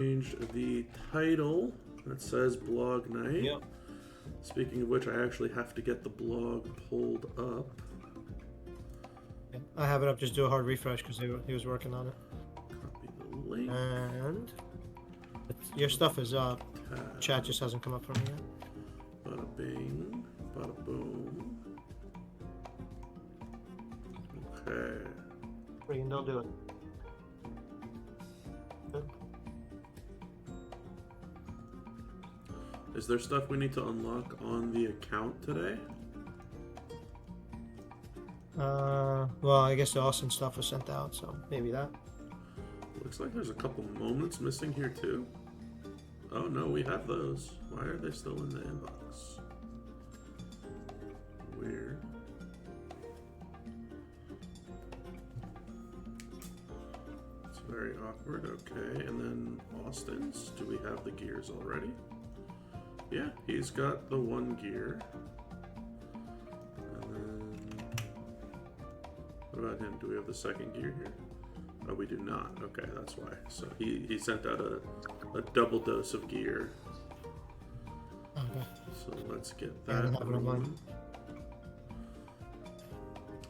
Change the title. That says Blog Night. Yep. Speaking of which, I actually have to get the blog pulled up. I have it up. Just do a hard refresh because he was working on it. Copy the link. And your stuff is up. Chat just hasn't come up for me yet. Bada bing, bada boom. Okay. Freaking don't do it. Good. Is there stuff we need to unlock on the account today? Well, I guess the Austin stuff was sent out, so maybe that. Looks like there's a couple moments missing here too. Oh no, we have those. Why are they still in the inbox? Weird. It's very awkward. Okay, and then Austin's. Do we have the gears already? Yeah, he's got the one gear. And then, what about him? Do we have the second gear here? Oh, we do not. Okay, that's why. So he sent out a double dose of gear. Okay. So let's get that.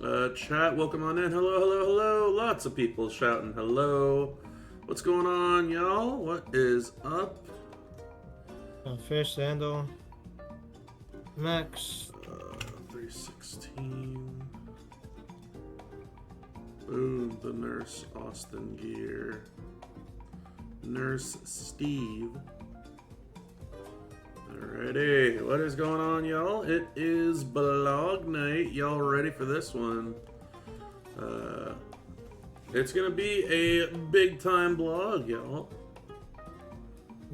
Yeah, Chat, welcome on in. Hello, hello, hello. Lots of people shouting hello. What's going on, y'all? What is up? Fish, Sandal, Max. 316. Boom, the Nurse Austin gear. Nurse Steve. Alrighty, what is going on, y'all? It is Blog Night. Y'all ready for this one? It's gonna be a big time blog, y'all.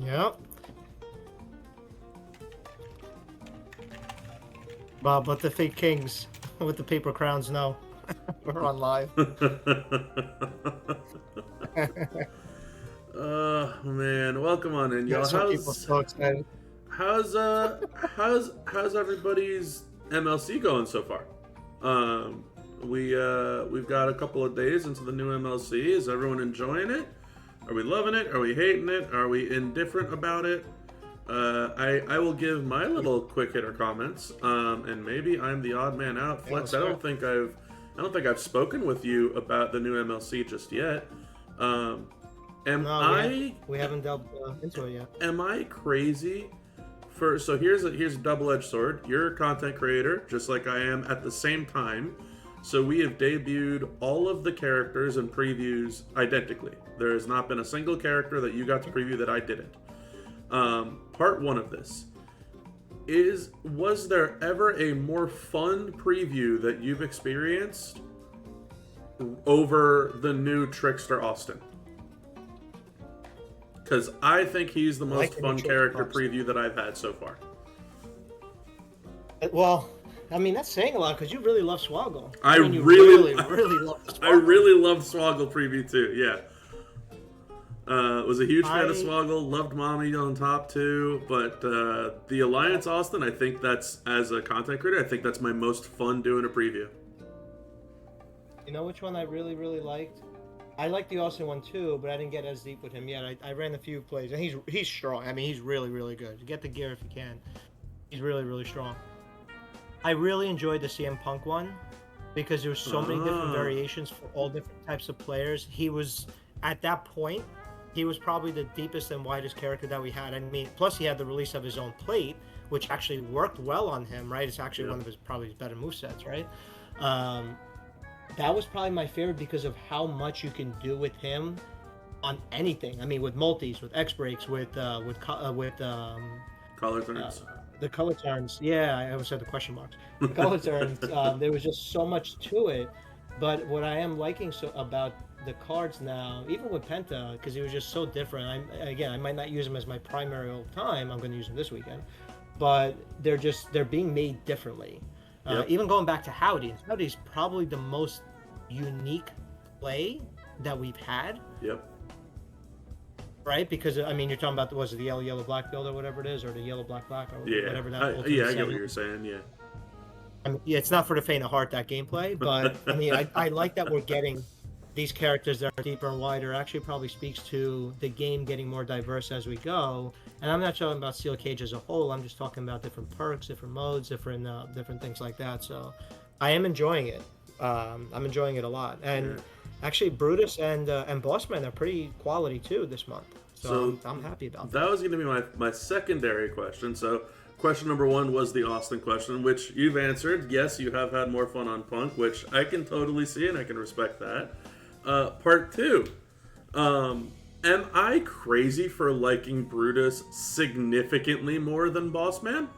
Yep. Bob, let the fake kings with the paper crowns know. We're on live. Oh man, welcome on in, y'all. So excited. How's everybody's MLC going so far? We've got a couple of days into the new MLC. Is everyone enjoying it? Are we loving it? Are we hating it? Are we indifferent about it? I will give my little quick hitter comments. And maybe I'm the odd man out. Flex, I don't think I've spoken with you about the new MLC just yet. We haven't delved into it yet. Am I crazy? So here's a double-edged sword. You're a content creator, just like I am at the same time. So we have debuted all of the characters and previews identically. There has not been a single character that you got to preview that I didn't. Part one of this was there ever a more fun preview that you've experienced over the new Trickster Austin? Because I think he's the most fun character preview that I've had so far. Well, I mean, that's saying a lot because you really love Swoggle. I really love Swoggle. I really loved Swoggle preview too, yeah. Was a huge fan of Swoggle, loved Mommy on top too, but the Alliance Austin, I think that's, as a content creator, I think that's my most fun doing a preview. You know which one I really, really liked? I like the Austin one too, but I didn't get as deep with him yet. I ran a few plays, and he's strong. I mean, he's really, really good. Get the gear if you can. He's really, really strong. I really enjoyed the CM Punk one because there was so many different variations for all different types of players. He was, at that point, he was probably the deepest and widest character that we had. I mean, plus he had the release of his own plate, which actually worked well on him, right? It's actually one of his probably better movesets, right? That was probably my favorite because of how much you can do with him on anything. I mean, with multis, with X breaks, with color turns. The color turns. Yeah, I always said the question marks. The color turns. There was just so much to it. But what I am liking about the cards now, even with Penta, because he was just so different. I might not use him as my primary all the time. I'm going to use him this weekend, but they're being made differently. Even going back to Howdy, Howdy's probably the most unique play that we've had. Yep. Right? Because, I mean, you're talking about, was it the yellow black build or whatever it is, or the yellow black or whatever that I get what you're saying, yeah. I mean, yeah, it's not for the faint of heart, that gameplay, but I mean, I like that we're getting these characters that are deeper and wider actually probably speaks to the game getting more diverse as we go. And I'm not talking about Steel Cage as a whole. I'm just talking about different perks, different modes, different things like that. So I am enjoying it. I'm enjoying it a lot. And actually, Brutus and Bossman are pretty quality too this month. So I'm happy about that. That was going to be my secondary question. So question number one was the Austin question, which you've answered. Yes, you have had more fun on Punk, which I can totally see and I can respect that. Part two. Am I crazy for liking Brutus significantly more than Bossman?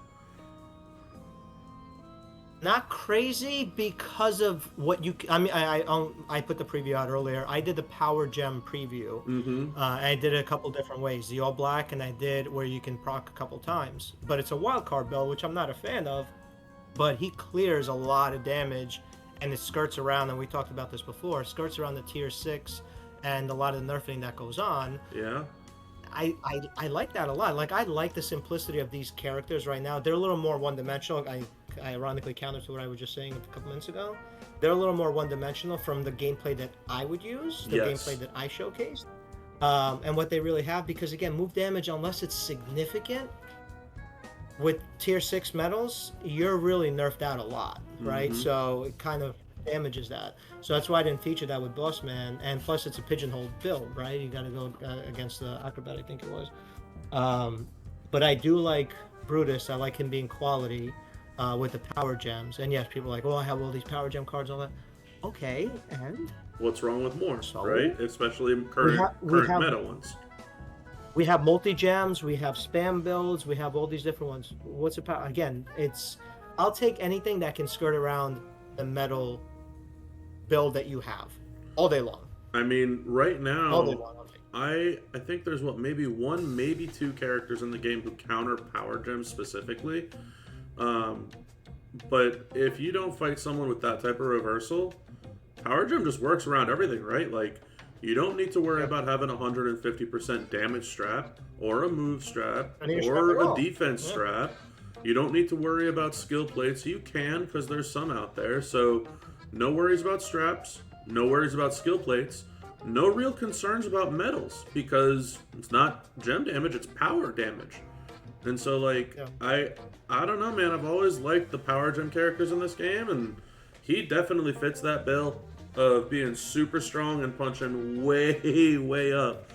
Not crazy because of what you. I mean, I put the preview out earlier. I did the Power Gem preview. Mm-hmm. I did it a couple different ways. The all black, and I did where you can proc a couple times. But it's a wild card build, which I'm not a fan of. But he clears a lot of damage, and it skirts around. And we talked about this before. Skirts around the tier 6, and a lot of the nerfing that goes on. Yeah. I like that a lot. Like, I like the simplicity of these characters right now. They're a little more one-dimensional. I ironically counter to what I was just saying a couple minutes ago. They're a little more one-dimensional from the gameplay that I would use, the gameplay that I showcased, and what they really have. Because again, move damage, unless it's significant, with tier 6 metals, you're really nerfed out a lot, right? Mm-hmm. So it kind of damages that. So that's why I didn't feature that with Bossman. And plus, it's a pigeonhole build, right? You got to go against the Acrobat, I think it was. But I do like Brutus. I like him being quality. With the power gems. And yes, people are like, oh, I have all these power gem cards, all that. Okay, and? What's wrong with more, so, right? Especially current meta ones. We have multi-gems, we have spam builds, we have all these different ones. What's the power? Again, I'll take anything that can skirt around the metal build that you have all day long. I mean, right now, all day long. I think there's maybe one, maybe two characters in the game who counter power gems specifically. But if you don't fight someone with that type of reversal, Power Gem just works around everything, right? Like, you don't need to worry about having a 150% damage strap, or a move strap, or a defense strap. You don't need to worry about skill plates. You can, because there's some out there. So, no worries about straps, no worries about skill plates, no real concerns about metals, because it's not gem damage, it's power damage. And so, like, I don't know, man. I've always liked the Power Gem characters in this game, and he definitely fits that bill of being super strong and punching way, way up.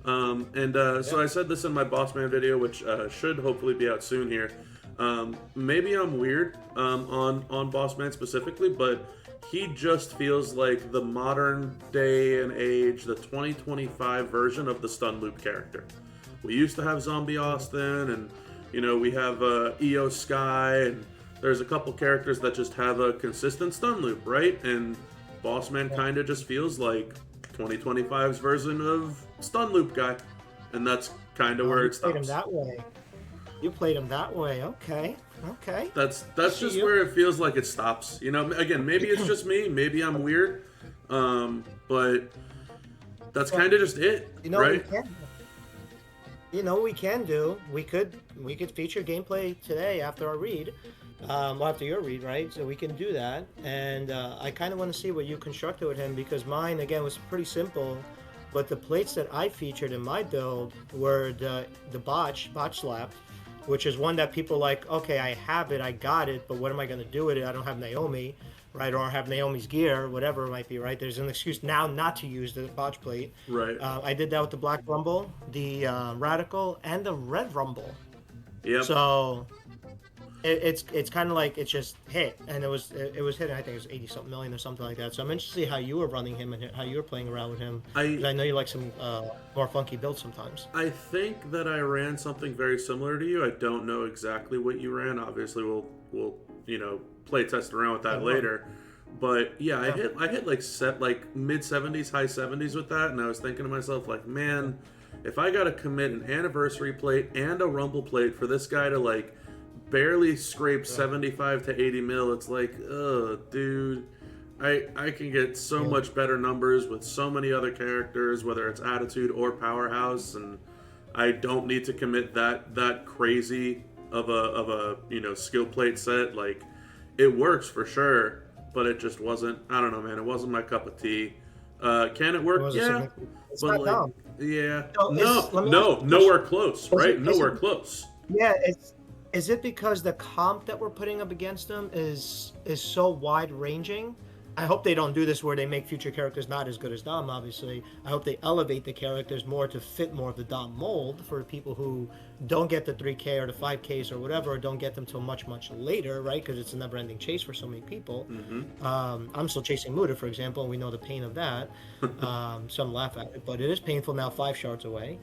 So I said this in my Bossman video, which should hopefully be out soon here. Maybe I'm weird on Bossman specifically, but he just feels like the modern day and age, the 2025 version of the stun loop character. We used to have Zombie Austin, and we have EO Sky, and there's a couple characters that just have a consistent stun loop, right? And Bossman kind of just feels like 2025's version of stun loop guy, and that's kind of where it stops. You played him that way. You played him that way. Okay. That's just where it feels like it stops. Again, maybe it's just me. Maybe I'm weird, but that's kind of just it, right? We can do. We could feature gameplay today after our read, after your read, right? So we can do that. And I kind of want to see what you constructed with him, because mine again was pretty simple, but the plates that I featured in my build were the botch slap, which is one that people like. Okay, I have it, I got it, but what am I going to do with it? I don't have Naomi. Right, or have Naomi's gear, whatever it might be, right? There's an excuse now not to use the botch plate. Right. I did that with the Black Rumble, the Radical, and the Red Rumble. Yep. So it's kind of like it just hit, and it was hitting. I think it was 80-something million or something like that. So I'm interested to see how you were running him and how you were playing around with him. I know you like some more funky builds sometimes. I think that I ran something very similar to you. I don't know exactly what you ran. Obviously, we'll play test around with that later. But yeah, I hit like mid 70s, high 70s with that, and I was thinking to myself, like, man, if I gotta commit an anniversary plate and a rumble plate for this guy to like barely scrape 75 to 80 mil, it's like, dude, I can get so much better numbers with so many other characters, whether it's Attitude or Powerhouse, and I don't need to commit that crazy of a skill plate set. Like, it works for sure, but it just wasn't, I don't know, man, it wasn't my cup of tea. Can it It work? was a Yeah, significant. It's but not like, dumb. yeah, So let me ask you a nowhere question. close, Is right? it, is it, Nowhere close. yeah, is it because the comp that we're putting up against them is so wide ranging? I hope they don't do this where they make future characters not as good as Dom, obviously. I hope they elevate the characters more to fit more of the Dom mold for people who don't get the 3K or the 5Ks or whatever, or don't get them till much, much later, right? Because it's a never ending chase for so many people. I'm still chasing Muda, for example, and we know the pain of that. Some laugh at it, but it is painful now 5 shards away.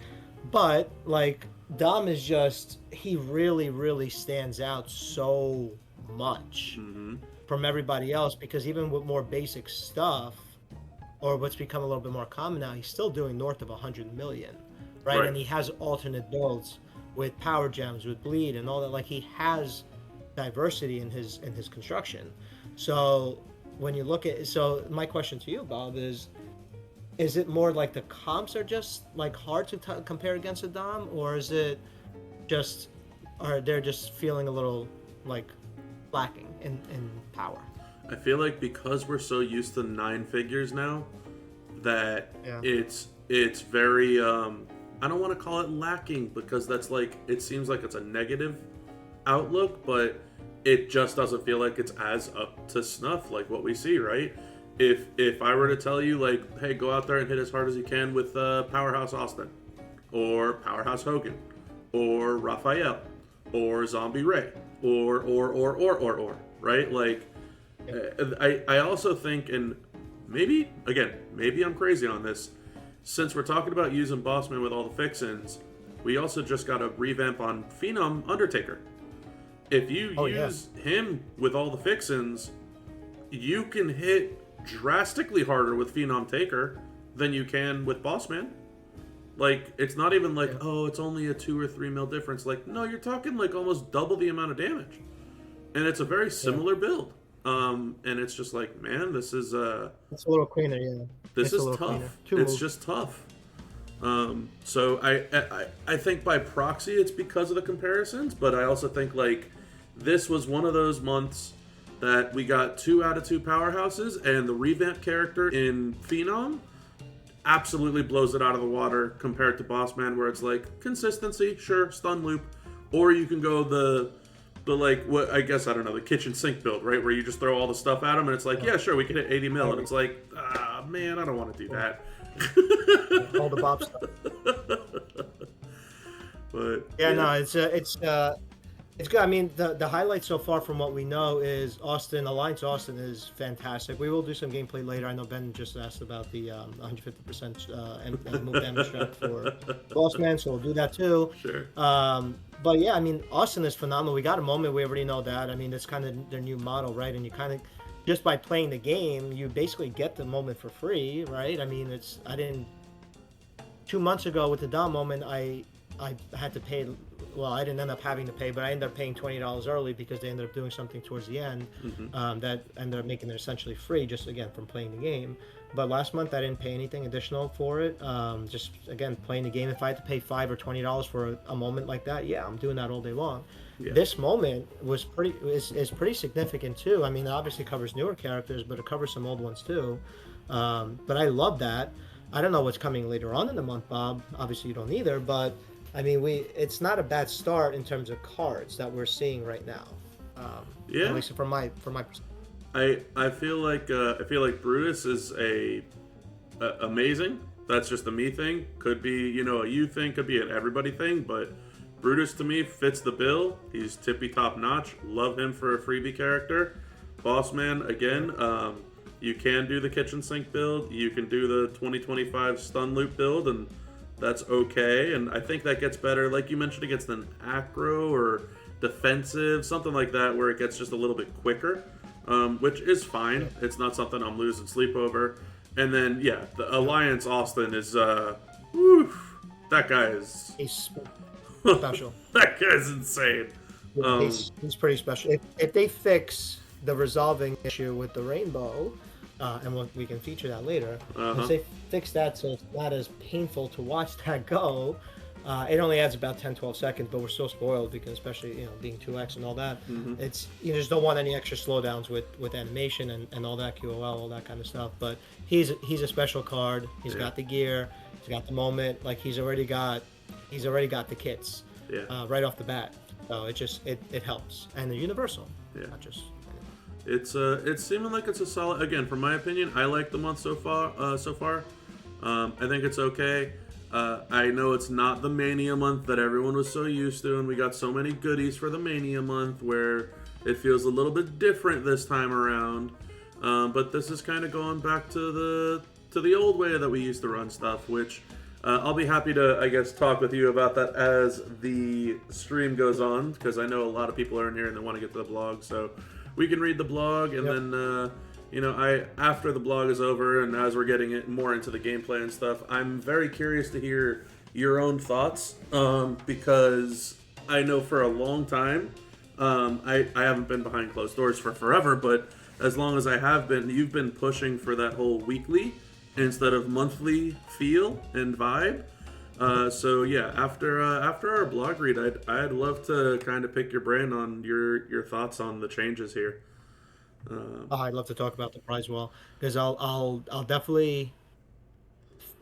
But, like, Dom is just, he really, really stands out so much from everybody else because even with more basic stuff or what's become a little bit more common now, he's still doing north of 100 million, right? Right. And he has alternate builds with power gems, with bleed, and all that. Like he has diversity in his construction. So when you look at, so my question to you, Bob, is it more like the comps are just like hard to compare against a Dom, or is it just, or they're just feeling a little like lacking in power? I feel like because we're so used to 9 figures now, that Yeah. it's very I don't want to call it lacking because that's like it seems like it's a negative outlook, but it just doesn't feel like it's as up to snuff like what we see, right? If I were to tell you like, hey, go out there and hit as hard as you can with Powerhouse Austin, or Powerhouse Hogan, or Raphael, or Zombie Ray, or right? Like, I also think, and maybe again, maybe I'm crazy on this. Since we're talking about using Bossman with all the fixins, we also just got a revamp on Phenom Undertaker. If you use him with all the fixins, you can hit drastically harder with Phenom Taker than you can with Bossman. Like, it's not even like, oh, it's only a 2 or 3 mil difference. Like, no, you're talking like almost double the amount of damage. And it's a very similar build. And it's just like, man, this is it's a little cleaner, yeah. this It's is tough. It's moves. just tough. So I think by proxy it's because of the comparisons, but I also think like this was one of those months that we got 2 out of 2 powerhouses, and the revamped character in Phenom absolutely blows it out of the water compared to Bossman, where it's like consistency, sure, stun loop, or you can go the like what I guess I don't know, the kitchen sink build, right, where you just throw all the stuff at them and it's like, yeah, sure, we can hit 80 mil, and it's like, ah, man, I don't want to do that. All the Bob stuff. But Yeah, no, it's good. I mean, the highlight so far from what we know is Alliance Austin is fantastic. We will do some gameplay later. I know Ben just asked about the 150% and move damage strat for Bossman, so we'll do that too. Sure. But yeah, I mean, Austin is phenomenal. We got a moment. We already know that. I mean, it's kind of their new model, right? And you kind of, just by playing the game, you basically get the moment for free, right? I mean, 2 months ago with the Dom moment, I had to pay. Well, I didn't end up having to pay, but I ended up paying $20 early because they ended up doing something towards the end that ended up making it essentially free, just again from playing the game. But last month I didn't pay anything additional for it. Just again playing the game. If I had to pay $5 or $20 for a moment like that, yeah, I'm doing that all day long. Yeah. This moment was is pretty significant too. I mean, it obviously covers newer characters, but it covers some old ones too. But I love that. I don't know what's coming later on in the month, Bob. Obviously, you don't either, but. I mean, it's not a bad start in terms of cards that we're seeing right now. Yeah. At least from my perspective. I feel like Brutus is amazing. That's just a me thing. Could be a you thing. Could be an everybody thing. But Brutus to me fits the bill. He's tippy top notch. Love him for a freebie character. Bossman again. You can do the kitchen sink build. You can do the 2025 stun loop build, and that's okay. And I think that gets better, like you mentioned, against an acro or defensive, something like that, where it gets just a little bit quicker, which is fine. It's not something I'm losing sleep over. And then, yeah, the Alliance Austin is, that guy is... He's special. That guy's insane. He's pretty special. If they fix the resolving issue with the rainbow... and we can feature that later. If they fix that so it's not as painful to watch that go, It only adds about 10, 12 seconds, but we're so spoiled because, especially being 2x and all that, it's you just don't want any extra slowdowns with animation and all that QOL, all that kind of stuff. But he's a special card. He's got the gear. He's got the moment. Like he's already got the kits right off the bat. So it helps, and they're universal. Not just. It's seeming like it's a solid. Again, from my opinion, I like the month so far. I think it's okay. I know it's not the Mania month that everyone was so used to, and we got so many goodies for the Mania month where it feels a little bit different this time around. But this is kind of going back to the old way that we used to run stuff, which I'll be happy to, I guess, talk with you about that as the stream goes on, because I know a lot of people are in here and they want to get to the blog, so we can read the blog, and then after the blog is over and as we're getting it more into the gameplay and stuff, I'm very curious to hear your own thoughts, because I know for a long time, I haven't been behind closed doors for forever, but as long as I have been, you've been pushing for that whole weekly instead of monthly feel and vibe. So yeah, after our blog read, I'd love to kind of pick your brain on your thoughts on the changes here. I'd love to talk about the prize wall because I'll definitely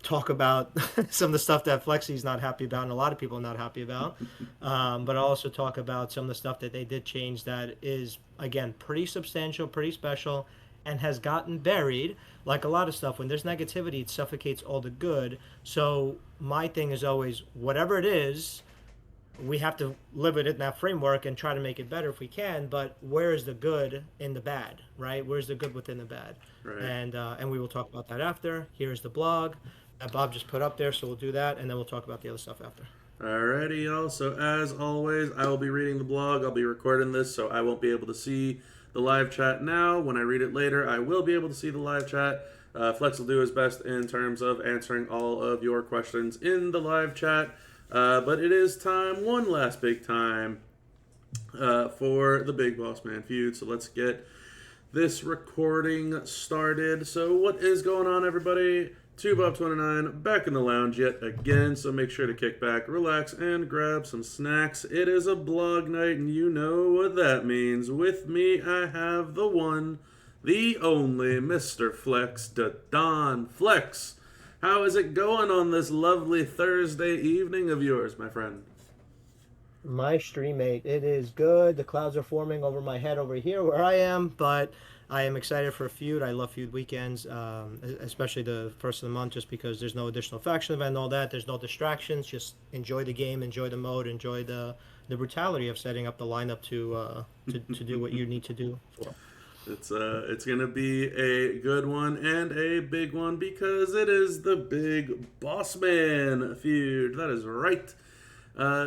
talk about some of the stuff that Flexi's not happy about and a lot of people are not happy about. But I'll also talk about some of the stuff that they did change that is, again, pretty substantial, pretty special, and has gotten buried. Like a lot of stuff, when there's negativity, it suffocates all the good. So my thing is always, whatever it is, we have to live it in that framework and try to make it better if we can. But where is the good in the bad, right? Where's the good within the bad? Right. And we will talk about that after. Here's the blog that Bob just put up there, so we'll do that, and then we'll talk about the other stuff after. Alrighty, y'all. So as always, I will be reading the blog. I'll be recording this, so I won't be able to see the live chat now. When I read it later, I will be able to see the live chat. Flex will do his best in terms of answering all of your questions in the live chat. But it is time, one last big time, for the Big Boss Man feud. So let's get this recording started. So what is going on, everybody? 2Bob29 back in the lounge yet again. So make sure to kick back, relax, and grab some snacks. It is a blog night, and you know what that means. With me, I have the one, the only Mr. Flex, Don Flex. How is it going on this lovely Thursday evening of yours, my friend? My stream mate, it is good. The clouds are forming over my head over here where I am, but I am excited for a feud. I love feud weekends, especially the first of the month, just because there's no additional faction event and all that. There's no distractions. Just enjoy the game, enjoy the mode, enjoy the brutality of setting up the lineup to do what you need to do for. It's gonna be a good one and a big one because it is the Big Boss Man feud. That is right.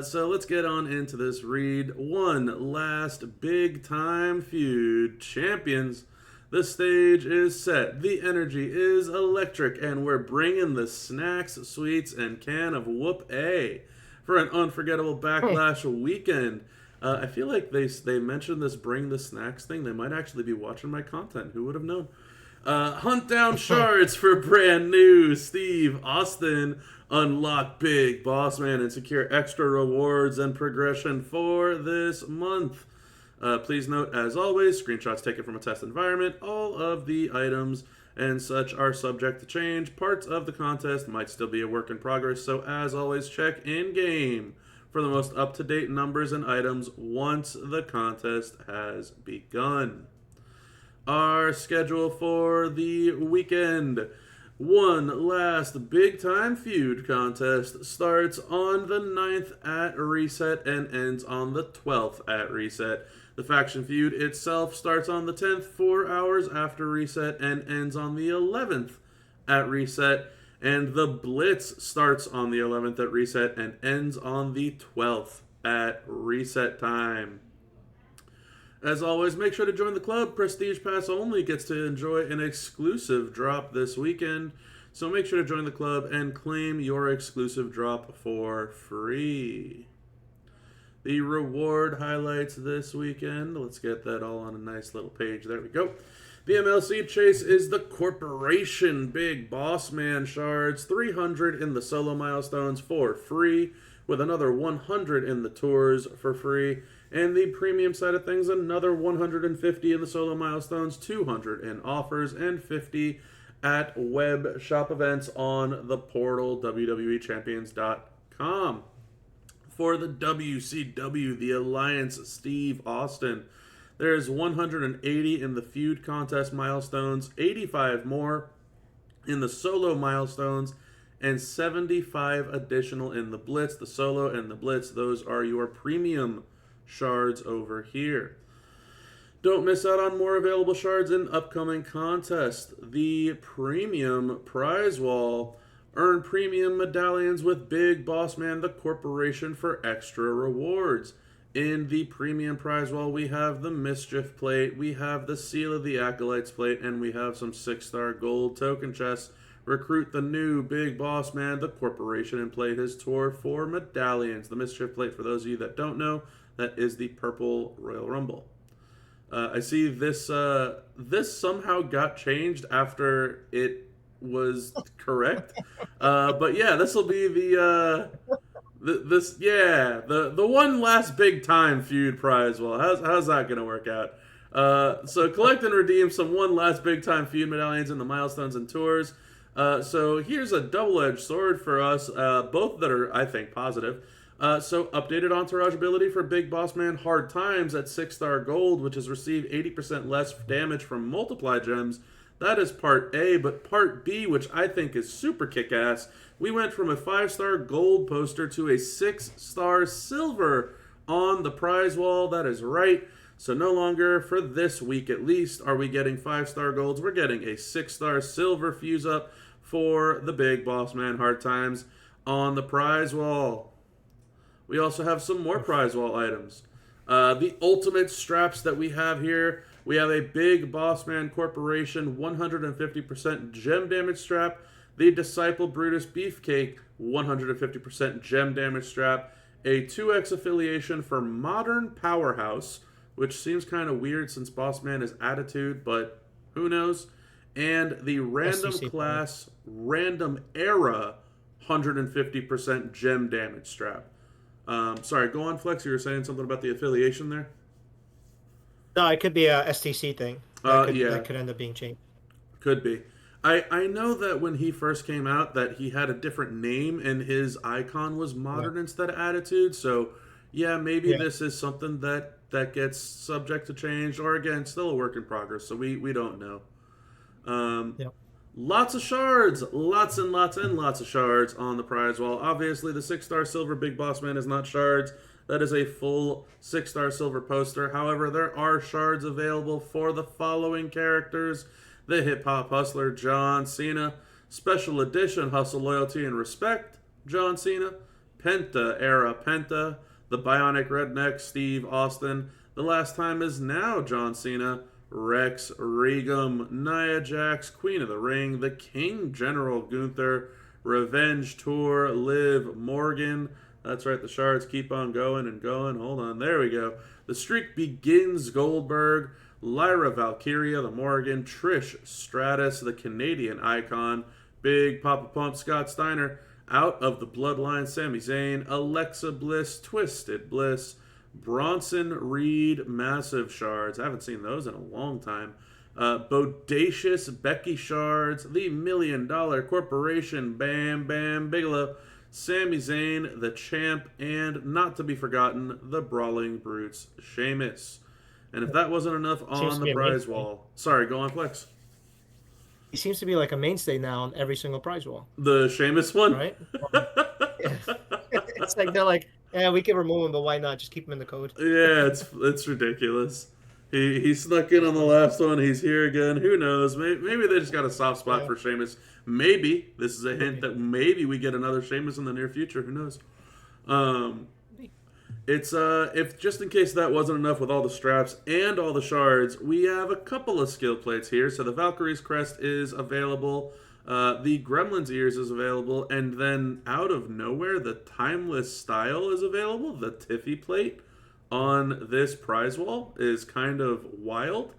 So let's get on into this read. One last big time feud. Champions. The stage is set. The energy is electric, and we're bringing the snacks, sweets, and can of Whoop-A for an unforgettable Backlash weekend. I feel like they mentioned this bring the snacks thing. They might actually be watching my content. Who would have known? Hunt down shards for brand new Steve Austin. Unlock Big Boss Man and secure extra rewards and progression for this month. Please note, as always, screenshots taken from a test environment. All of the items and such are subject to change. Parts of the contest might still be a work in progress, so as always, check in-game for the most up-to-date numbers and items once the contest has begun. Our schedule for the weekend. One last big-time feud contest starts on the 9th at Reset and ends on the 12th at Reset. The faction feud itself starts on the 10th, 4 hours after Reset, and ends on the 11th at Reset. And the Blitz starts on the 11th at Reset and ends on the 12th at Reset time. As always, make sure to join the club. Prestige Pass only gets to enjoy an exclusive drop this weekend. So make sure to join the club and claim your exclusive drop for free. The reward highlights this weekend. Let's get that all on a nice little page. There we go. The MLC chase is the Corporation Big Boss Man shards. 300 in the solo milestones for free, with another 100 in the tours for free. And the premium side of things, another 150 in the solo milestones, 200 in offers, and 50 at web shop events on the portal, WWEchampions.com. For the WCW, the Alliance, Steve Austin, there's 180 in the feud contest milestones, 85 more in the solo milestones, and 75 additional in the Blitz. The solo and the Blitz, those are your premium shards over here. Don't miss out on more available shards in upcoming contests. The premium prize wall. Earn premium medallions with Big Boss Man, the corporation, for extra rewards. In the premium prize wall, we have the Mischief plate, we have the Seal of the Acolytes plate, and we have some 6-star gold token chests. Recruit the new Big Boss Man, the corporation, and play his tour for medallions. The Mischief plate, for those of you that don't know, that is the purple Royal Rumble. I see this somehow got changed after it was correct. But yeah, this will be the one last big time feud prize. Well, how's that gonna work out? So collect and redeem some one last big time feud medallions in the milestones and tours. So here's a double-edged sword for us, both that are, I think, positive. So updated entourage ability for Big Boss Man Hard Times at 6-star gold, which has received 80% less damage from multiply gems. That is part A, but part B, which I think is super kick-ass, we went from a 5-star gold poster to a 6-star silver on the prize wall. That is right. So no longer, for this week at least, are we getting 5-star golds. We're getting a 6-star silver fuse up for the Big Boss Man Hard Times on the prize wall. We also have some more prize wall items. The ultimate straps that we have here. We have a Big Boss Man Corporation 150% gem damage strap. The Disciple Brutus Beefcake 150% gem damage strap. A 2X affiliation for Modern Powerhouse, which seems kind of weird since Boss Man is Attitude, but who knows. And the Random Class Random Era 150% gem damage strap. Sorry, go on, Flex. You were saying something about the affiliation there? No, it could be a STC thing. That could end up being changed. Could be. I know that when he first came out that he had a different name and his icon was Modern instead of Attitude. So, yeah, maybe this is something that gets subject to change, or again, still a work in progress. So we don't know. Lots of shards, lots and lots and lots of shards on the prize wall. Obviously, the 6-star silver Big Boss Man is not shards. That is a full 6-star silver poster. However, there are shards available for the following characters: the Hip Hop Hustler John Cena, Special Edition Hustle, Loyalty, and Respect John Cena, Penta Era Penta, the Bionic Redneck Steve Austin, The Last Time Is Now John Cena, Rex Regum, Nia Jax, Queen of the Ring, the King General Gunther, Revenge Tour, Liv Morgan. That's right, the shards keep on going and going. Hold on, there we go. The Streak Begins Goldberg, Lyra Valkyria, the Morgan, Trish Stratus, the Canadian Icon, Big Papa Pump Scott Steiner, Out of the Bloodline Sami Zayn, Alexa Bliss, Twisted Bliss, Bronson Reed, massive shards. I haven't seen those in a long time. Bodacious Becky shards, the $1 Million Corporation, Bam Bam Bigelow, Sami Zayn, the Champ, and not to be forgotten, the Brawling Brutes, Sheamus. And if that wasn't enough on the prize wall, sorry, go on, Flex. He seems to be like a mainstay now on every single prize wall. The Sheamus one, right? It's like they're like, yeah, we can remove him, but why not? Just keep him in the code. Yeah, it's ridiculous. He snuck in on the last one. He's here again. Who knows? Maybe they just got a soft spot for Sheamus. Maybe this is a hint that maybe we get another Sheamus in the near future. Who knows? It's if just in case that wasn't enough with all the straps and all the shards, we have a couple of skill plates here. So the Valkyrie's crest is available. The Gremlin's ears is available, and then out of nowhere, the Timeless Style is available. The Tiffy plate on this prize wall is kind of wild.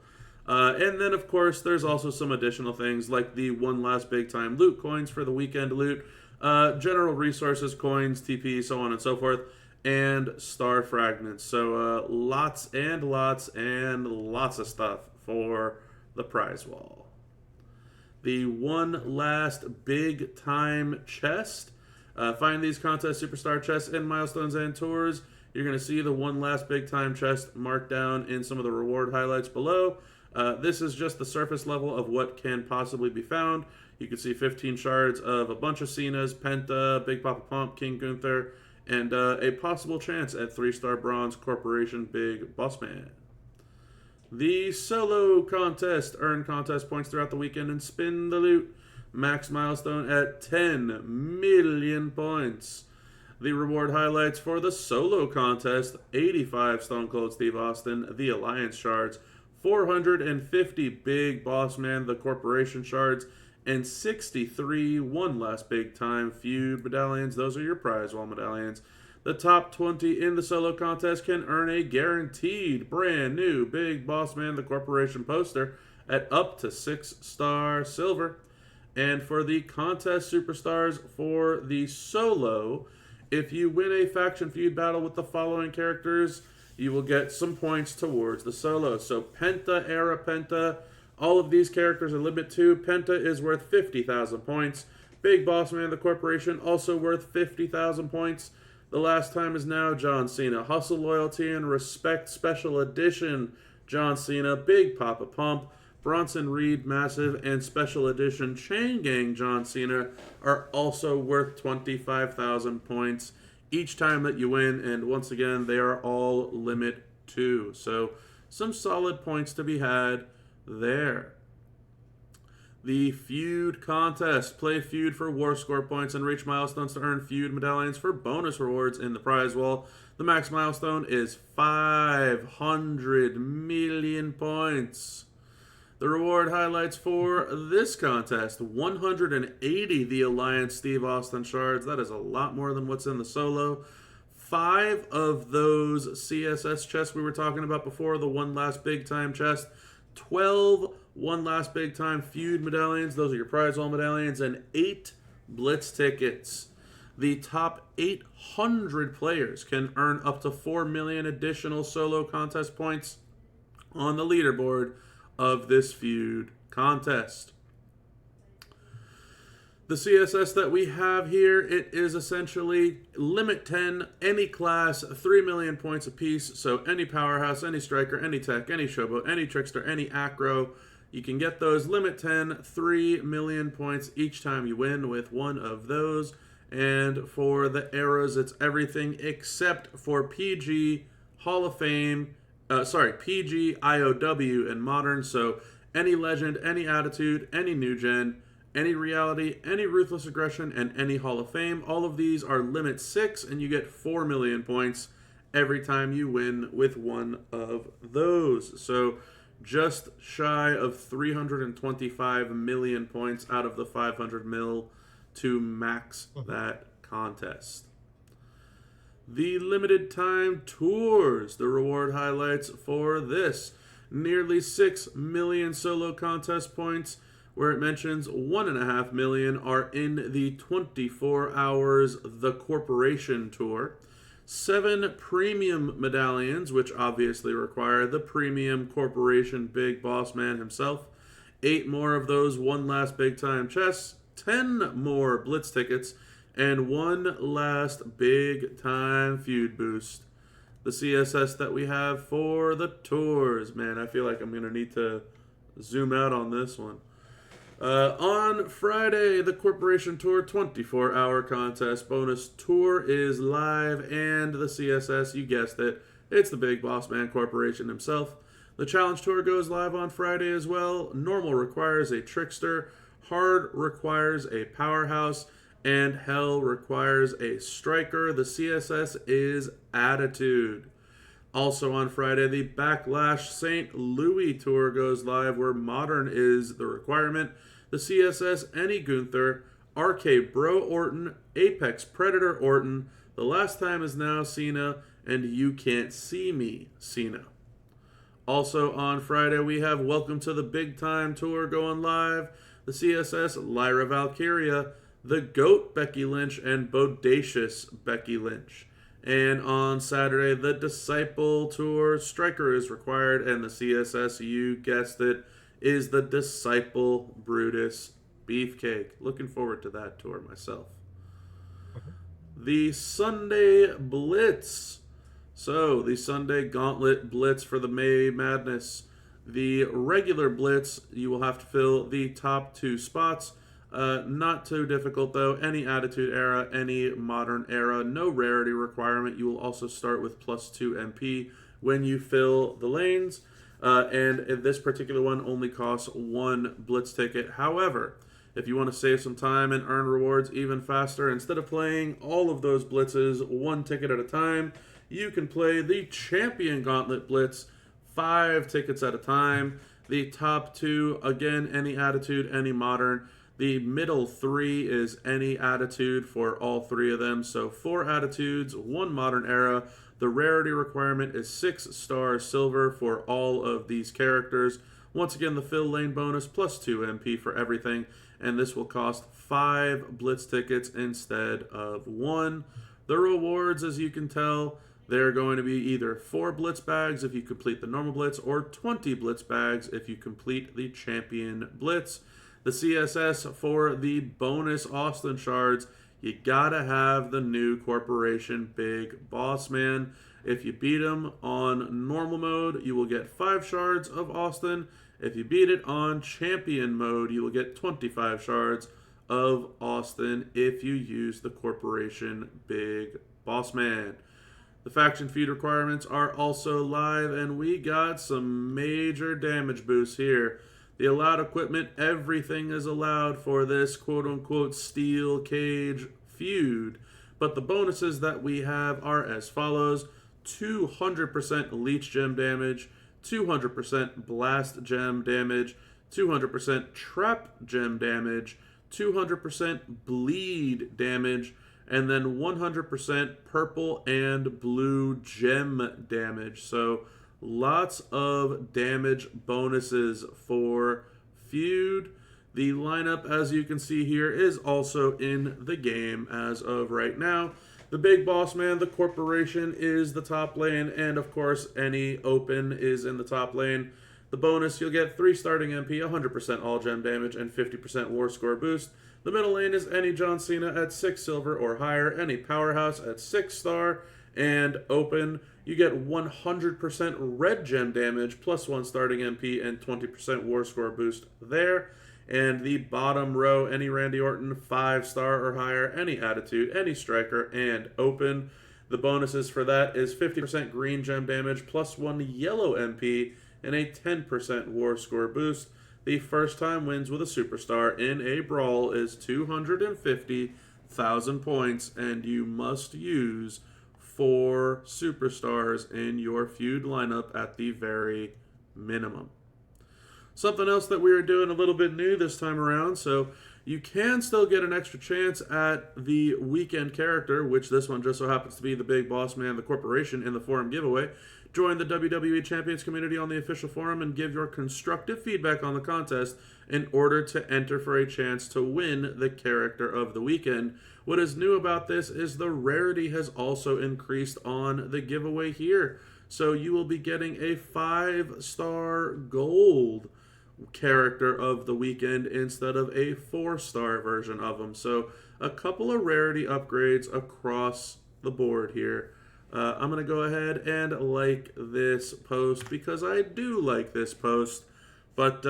And then, of course, there's also some additional things like the one last big time loot coins for the weekend loot. general resources, coins, TP, so on and so forth, and star fragments. So lots and lots and lots of stuff for the prize wall. The one last big time chest. Find these contest superstar chests in milestones and tours. You're going to see the one last big time chest marked down in some of the reward highlights below. This is just the surface level of what can possibly be found. You can see 15 shards of a bunch of Cenas, Penta, Big Papa Pump, King Gunther, and a possible chance at 3-star bronze Corporation Big Boss Man. The solo contest. Earn contest points throughout the weekend and spin the loot. Max milestone at 10 million points. The reward highlights for the solo contest: 85 Stone Cold Steve Austin, the Alliance shards, 450 Big Boss Man, the Corporation shards, and 63 One Last Big Time Feud medallions. Those are your prize wall medallions. The top 20 in the solo contest can earn a guaranteed brand new Big Boss Man, the Corporation poster at up to 6-star silver. And for the contest superstars for the solo, if you win a faction feud battle with the following characters, you will get some points towards the solo. So Penta, Era Penta, all of these characters are limit 2. Penta is worth 50,000 points. Big Boss Man, the Corporation, also worth 50,000 points. The last time is now John Cena. Hustle, Loyalty, and Respect Special Edition John Cena, Big Papa Pump, Bronson Reed Massive, and Special Edition Chain Gang John Cena are also worth 25,000 points each time that you win. And once again, they are all limit 2. So some solid points to be had there. The Feud Contest. Play Feud for War Score points and reach milestones to earn Feud medallions for bonus rewards in the prize wall. The max milestone is 500 million points. The reward highlights for this contest: 180 the Alliance Steve Austin shards. That is a lot more than what's in the solo. 5 of those CSS chests we were talking about before, the one last big time chest. 12 one last big time feud medallions. Those are your prize wall medallions. And 8 blitz tickets. The top 800 players can earn up to 4 million additional solo contest points on the leaderboard of this feud contest. The CSS that we have here, it is essentially limit 10, any class, 3 million points apiece. So any powerhouse, any striker, any tech, any showboat, any trickster, any acro, you can get those. Limit 10, 3 million points each time you win with one of those. And for the eras, it's everything except for PG, Hall of Fame, PG, IOW, and Modern. So any Legend, any Attitude, any New Gen, any Reality, any Ruthless Aggression, and any Hall of Fame. All of these are limit 6, and you get 4 million points every time you win with one of those. So just shy of 325 million points out of the 500 mil to max that contest. The limited time tours. The reward highlights for this: nearly 6 million solo contest points, where it mentions 1.5 million are in the 24 Hours The Corporation Tour. 7 premium medallions, which obviously require the premium Corporation Big Boss Man himself. 8 more of those one last big time chests. 10 more blitz tickets. And one last big time feud boost. The CSS that we have for the tours. Man, I feel like I'm going to need to zoom out on this one. On Friday, the Corporation Tour 24-hour contest bonus tour is live, and the CSS, you guessed it, it's the Big Boss Man Corporation himself. The Challenge Tour goes live on Friday as well. Normal requires a Trickster, Hard requires a Powerhouse, and Hell requires a Striker. The CSS is Attitude. Also on Friday, the Backlash St. Louis Tour goes live, where Modern is the requirement. The CSS, any Gunther, RK Bro Orton, Apex Predator Orton, The Last Time Is Now Cena, and You Can't See Me Cena. Also on Friday, we have Welcome to the Big Time Tour going live. The CSS, Lyra Valkyria, the GOAT Becky Lynch and Bodacious Becky Lynch. And on Saturday, the Disciple Tour Striker is required, and the CSS, you guessed it, is the Disciple Brutus Beefcake. Looking forward to that tour myself. The Sunday Blitz. So, the Sunday Gauntlet Blitz for the May Madness. The regular Blitz, you will have to fill the top 2 spots. Not too difficult though. Any Attitude Era, any Modern Era, no rarity requirement. You will also start with +2 MP when you fill the lanes. And this particular one only costs 1 Blitz ticket. However, if you want to save some time and earn rewards even faster, instead of playing all of those blitzes 1 ticket at a time, you can play the Champion Gauntlet Blitz 5 tickets at a time. The top 2, again, any Attitude, any Modern. The middle 3 is any Attitude for all 3 of them. So 4 Attitudes, 1 Modern Era. The rarity requirement is 6-star silver for all of these characters. Once again, the fill lane bonus +2 MP for everything. And this will cost 5 Blitz tickets instead of 1. The rewards, as you can tell, they're going to be either 4 Blitz bags if you complete the normal Blitz, or 20 Blitz bags if you complete the Champion Blitz. The CSS for the bonus Austin shards, you gotta have the new Corporation Big Boss Man. If you beat him on normal mode, you will get 5 shards of Austin. If you beat it on Champion mode, you will get 25 shards of Austin if you use the Corporation Big Boss Man. The faction feed requirements are also live, and we got some major damage boosts here. The allowed equipment, everything is allowed for this quote-unquote steel cage feud. But the bonuses that we have are as follows: 200% leech gem damage, 200% blast gem damage, 200% trap gem damage, 200% bleed damage, and then 100% purple and blue gem damage. So lots of damage bonuses for feud. The lineup, as you can see here, is also in the game as of right now. The Big Boss Man, the Corporation, is the top lane, and of course any open is in the top lane. The bonus, you'll get 3 starting MP, 100% all gem damage, and 50% war score boost. The middle lane is any John Cena at 6 silver or higher, any Powerhouse at 6 star, and open, you get 100% red gem damage, +1 starting MP, and 20% war score boost there. And the bottom row, any Randy Orton 5-star or higher, any Attitude, any Striker, and open. The bonuses for that is 50% green gem damage, +1 yellow MP, and a 10% war score boost. The first time wins with a superstar in a brawl is 250,000 points, and you must use 4 superstars in your feud lineup at the very minimum. Something else that we are doing a little bit new this time around, so you can still get an extra chance at the weekend character, which this one just so happens to be the Big Boss Man, the Corporation, in the forum giveaway. Join the WWE Champions community on the official forum and give your constructive feedback on the contest in order to enter for a chance to win the character of the weekend. What is new about this is the rarity has also increased on the giveaway here. So you will be getting a 5-star gold character of the weekend instead of a 4-star version of them. So a couple of rarity upgrades across the board here. I'm going to go ahead and like this post because I do like this post. But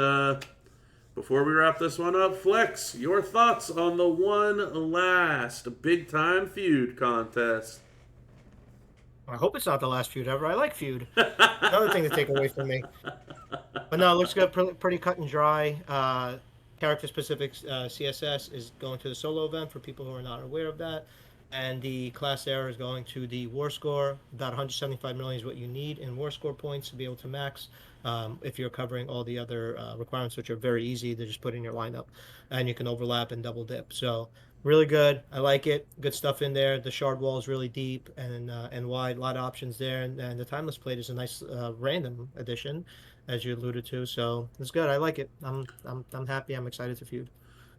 before we wrap this one up, Flex, your thoughts on the one last big-time feud contest? I hope it's not the last feud ever. I like feud. Another thing to take away from me. But no, it looks good. Pretty cut and dry. Character-specific CSS is going to the solo event for people who are not aware of that. And the class error is going to the war score. About 175 million is what you need in war score points to be able to max. If you're covering all the other requirements, which are very easy to just put in your lineup. And you can overlap and double dip. So really good. I like it. Good stuff in there. The shard wall is really deep and wide. A lot of options there. And the timeless plate is a nice random addition, as you alluded to. So it's good. I like it. I'm happy. I'm excited to feud.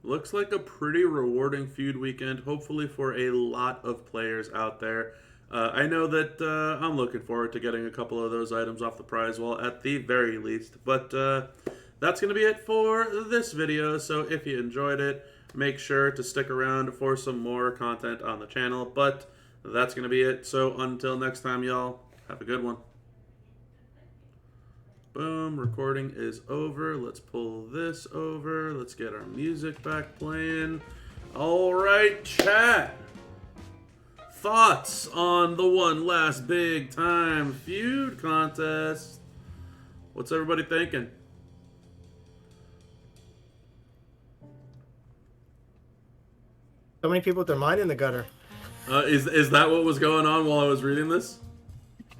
Looks like a pretty rewarding feud weekend, hopefully for a lot of players out there. I know that I'm looking forward to getting a couple of those items off the prize wall at the very least. But that's going to be it for this video. So if you enjoyed it, make sure to stick around for some more content on the channel. But that's going to be it. So until next time, y'all, have a good one. Boom, recording is over. Let's pull this over. Let's get our music back playing. All right, chat. Thoughts on the one last big time feud contest? What's everybody thinking? So many people with their mind in the gutter. Is that what was going on while I was reading this?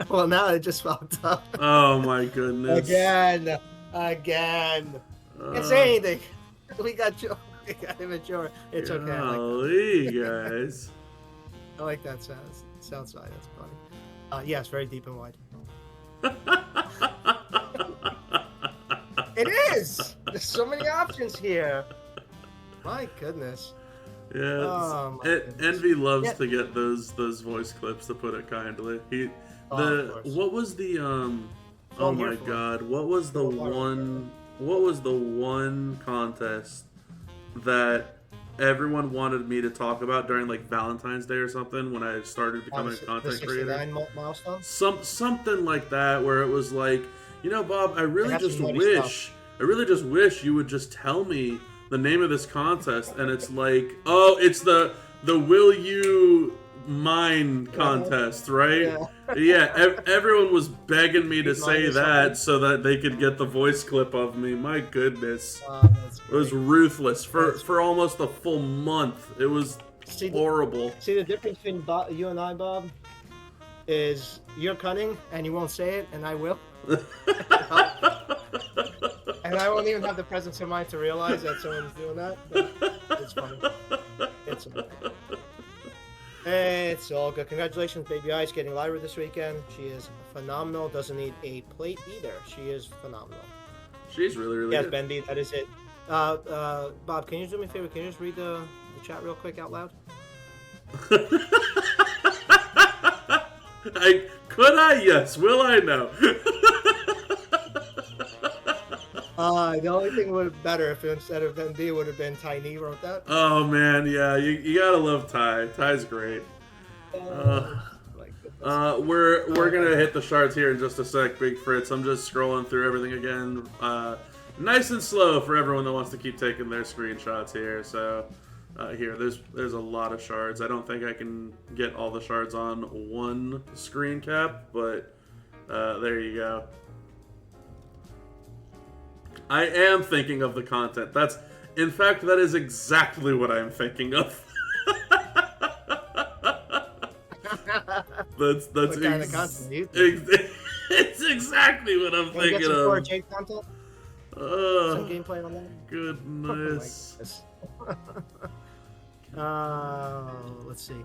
Well, now it just popped up. Oh my goodness. Again. Can't say anything. We got immature. It's okay. Golly, guys. I like that sound side. That's funny. Yes, very deep and wide. It is. There's so many options here. My goodness. Yeah, Oh, my goodness. Envy loves to get those voice clips, to put it kindly. What was the oh my god, what was the one contest that everyone wanted me to talk about during like Valentine's Day or something when I started becoming a content creator? Milestone? Something like that, where it was like, you know, Bob, I really just wish you would just tell me the name of this contest. And it's like, oh, it's the Will You Mine contest, right? Yeah, everyone was begging me to say that so that they could get the voice clip of me. My goodness. It was ruthless for almost a full month. It was horrible. See, the difference between you and I, Bob, is you're cunning and you won't say it, and I will. And I won't even have the presence of mind to realize that someone's doing that. But it's funny. It's okay. It's all good. Congratulations, Baby Ice, getting lighter this weekend. She is phenomenal. Doesn't need a plate either. She is phenomenal. She's really yes, good. Bendy, that is it. Bob, can you do me a favor? Can you just read the chat real quick out loud? Could I? Yes. Will I? No. The only thing would have been better if instead of Bendy would have been Tiny wrote that. Oh man, yeah, you gotta love Ty. Ty's great. We're gonna hit the shards here in just a sec, Big Fritz. I'm just scrolling through everything again, nice and slow for everyone that wants to keep taking their screenshots here. So here, there's a lot of shards. I don't think I can get all the shards on one screen cap, but there you go. I am thinking of the content. In fact, that is exactly what I'm thinking of. That's what kind of content do you think? It's exactly what I'm thinking of. Some Jake content? Some gameplay on that? Goodness. Let's see.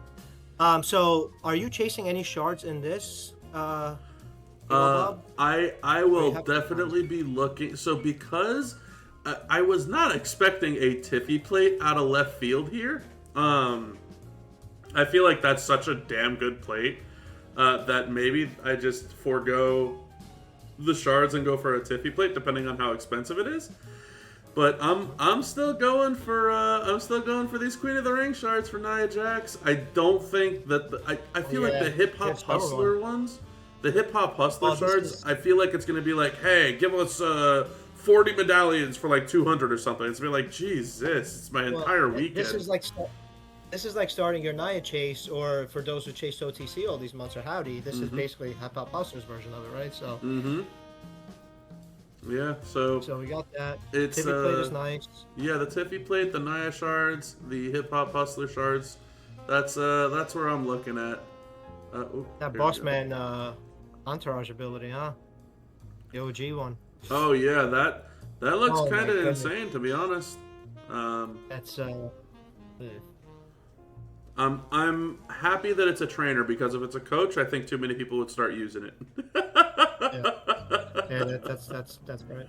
So are you chasing any shards in this? I will definitely be looking. So because I was not expecting a Tiffy plate out of left field here. I feel like that's such a damn good plate that maybe I just forego the shards and go for a Tiffy plate, depending on how expensive it is. But I'm still going for these Queen of the Ring shards for Nia Jax. I don't think that I feel like the Hip Hop Hustler ones. The Hip Hop Hustler shards, I feel like it's going to be like, hey, give us 40 medallions for like 200 or something. It's going to be like, Jesus, it's my entire weekend. This is like starting your Nia chase, or for those who chased OTC all these months, or Howdy, this is basically Hip Hop Hustler's version of it, right? So. Yeah, so we got that. It's Tiffy plate is nice. Yeah, the Tiffy plate, the Nia shards, the Hip Hop Hustler shards. That's where I'm looking at. That Bossman entourage ability, huh? The OG one. Oh yeah, that looks kind of insane, to be honest. That's I'm happy that it's a trainer, because if it's a coach, I think too many people would start using it. Yeah, that's right.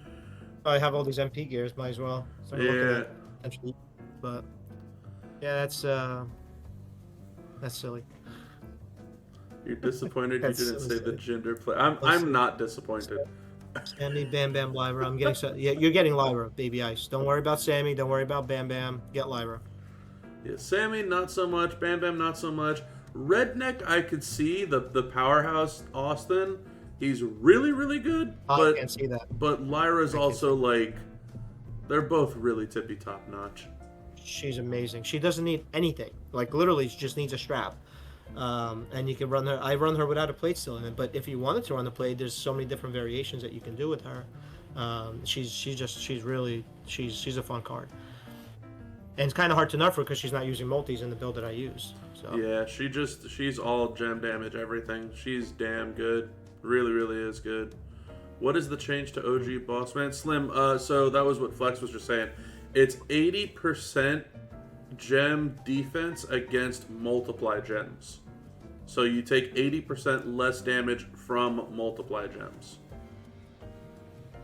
I have all these MP gears, might as well. Yeah. But yeah, that's silly. You're disappointed you That's didn't so say the silly. gender play. So I'm silly. not disappointed. Sammy, Bam Bam, Lyra. I'm getting yeah, you're getting Lyra, baby ice. Don't worry about Sammy. Don't worry about Bam Bam. Get Lyra. Yeah, Sammy, not so much. Bam Bam, not so much. Redneck, I could see the powerhouse Austin. He's really, really good, I can't see that. but Lyra's I can't also see. like, they're both really tippy top notch. She's amazing. She doesn't need anything. Like literally, she just needs a strap. And you can run her. I run her without a plate still in it. But if you wanted to run the plate, there's so many different variations that you can do with her. She's really she's a fun card. And it's kind of hard to nerf her because she's not using multis in the build that I use. So Yeah, she's all gem damage, everything. She's damn good. Really, really is good. What is the change to OG Boss Man? Slim, so that was what Flex was just saying. It's 80% gem defense against multiply gems. So you take 80% less damage from multiply gems.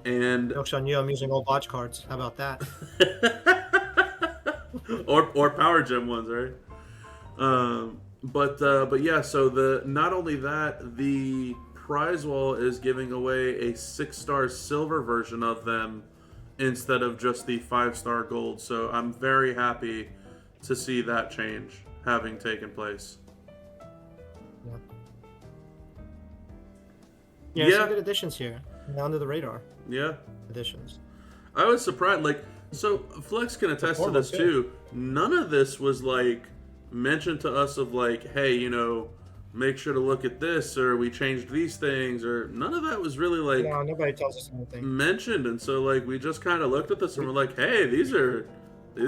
And jokes on you. I'm using old botch cards. How about that? or power gem ones, right? But yeah, so the not only that, the prize wall is giving away a 6-star silver version of them instead of just the 5-star gold. So I'm very happy to see that change having taken place. Yeah, some good additions here. Under the radar Yeah. additions. I was surprised. Like, so Flex can attest to this too. None of this was like mentioned to us of like, hey, you know, make sure to look at this, or we changed these things, or none of that was really like No, nobody tells us anything. mentioned. And so like we just kind of looked at this and we're like, hey, these are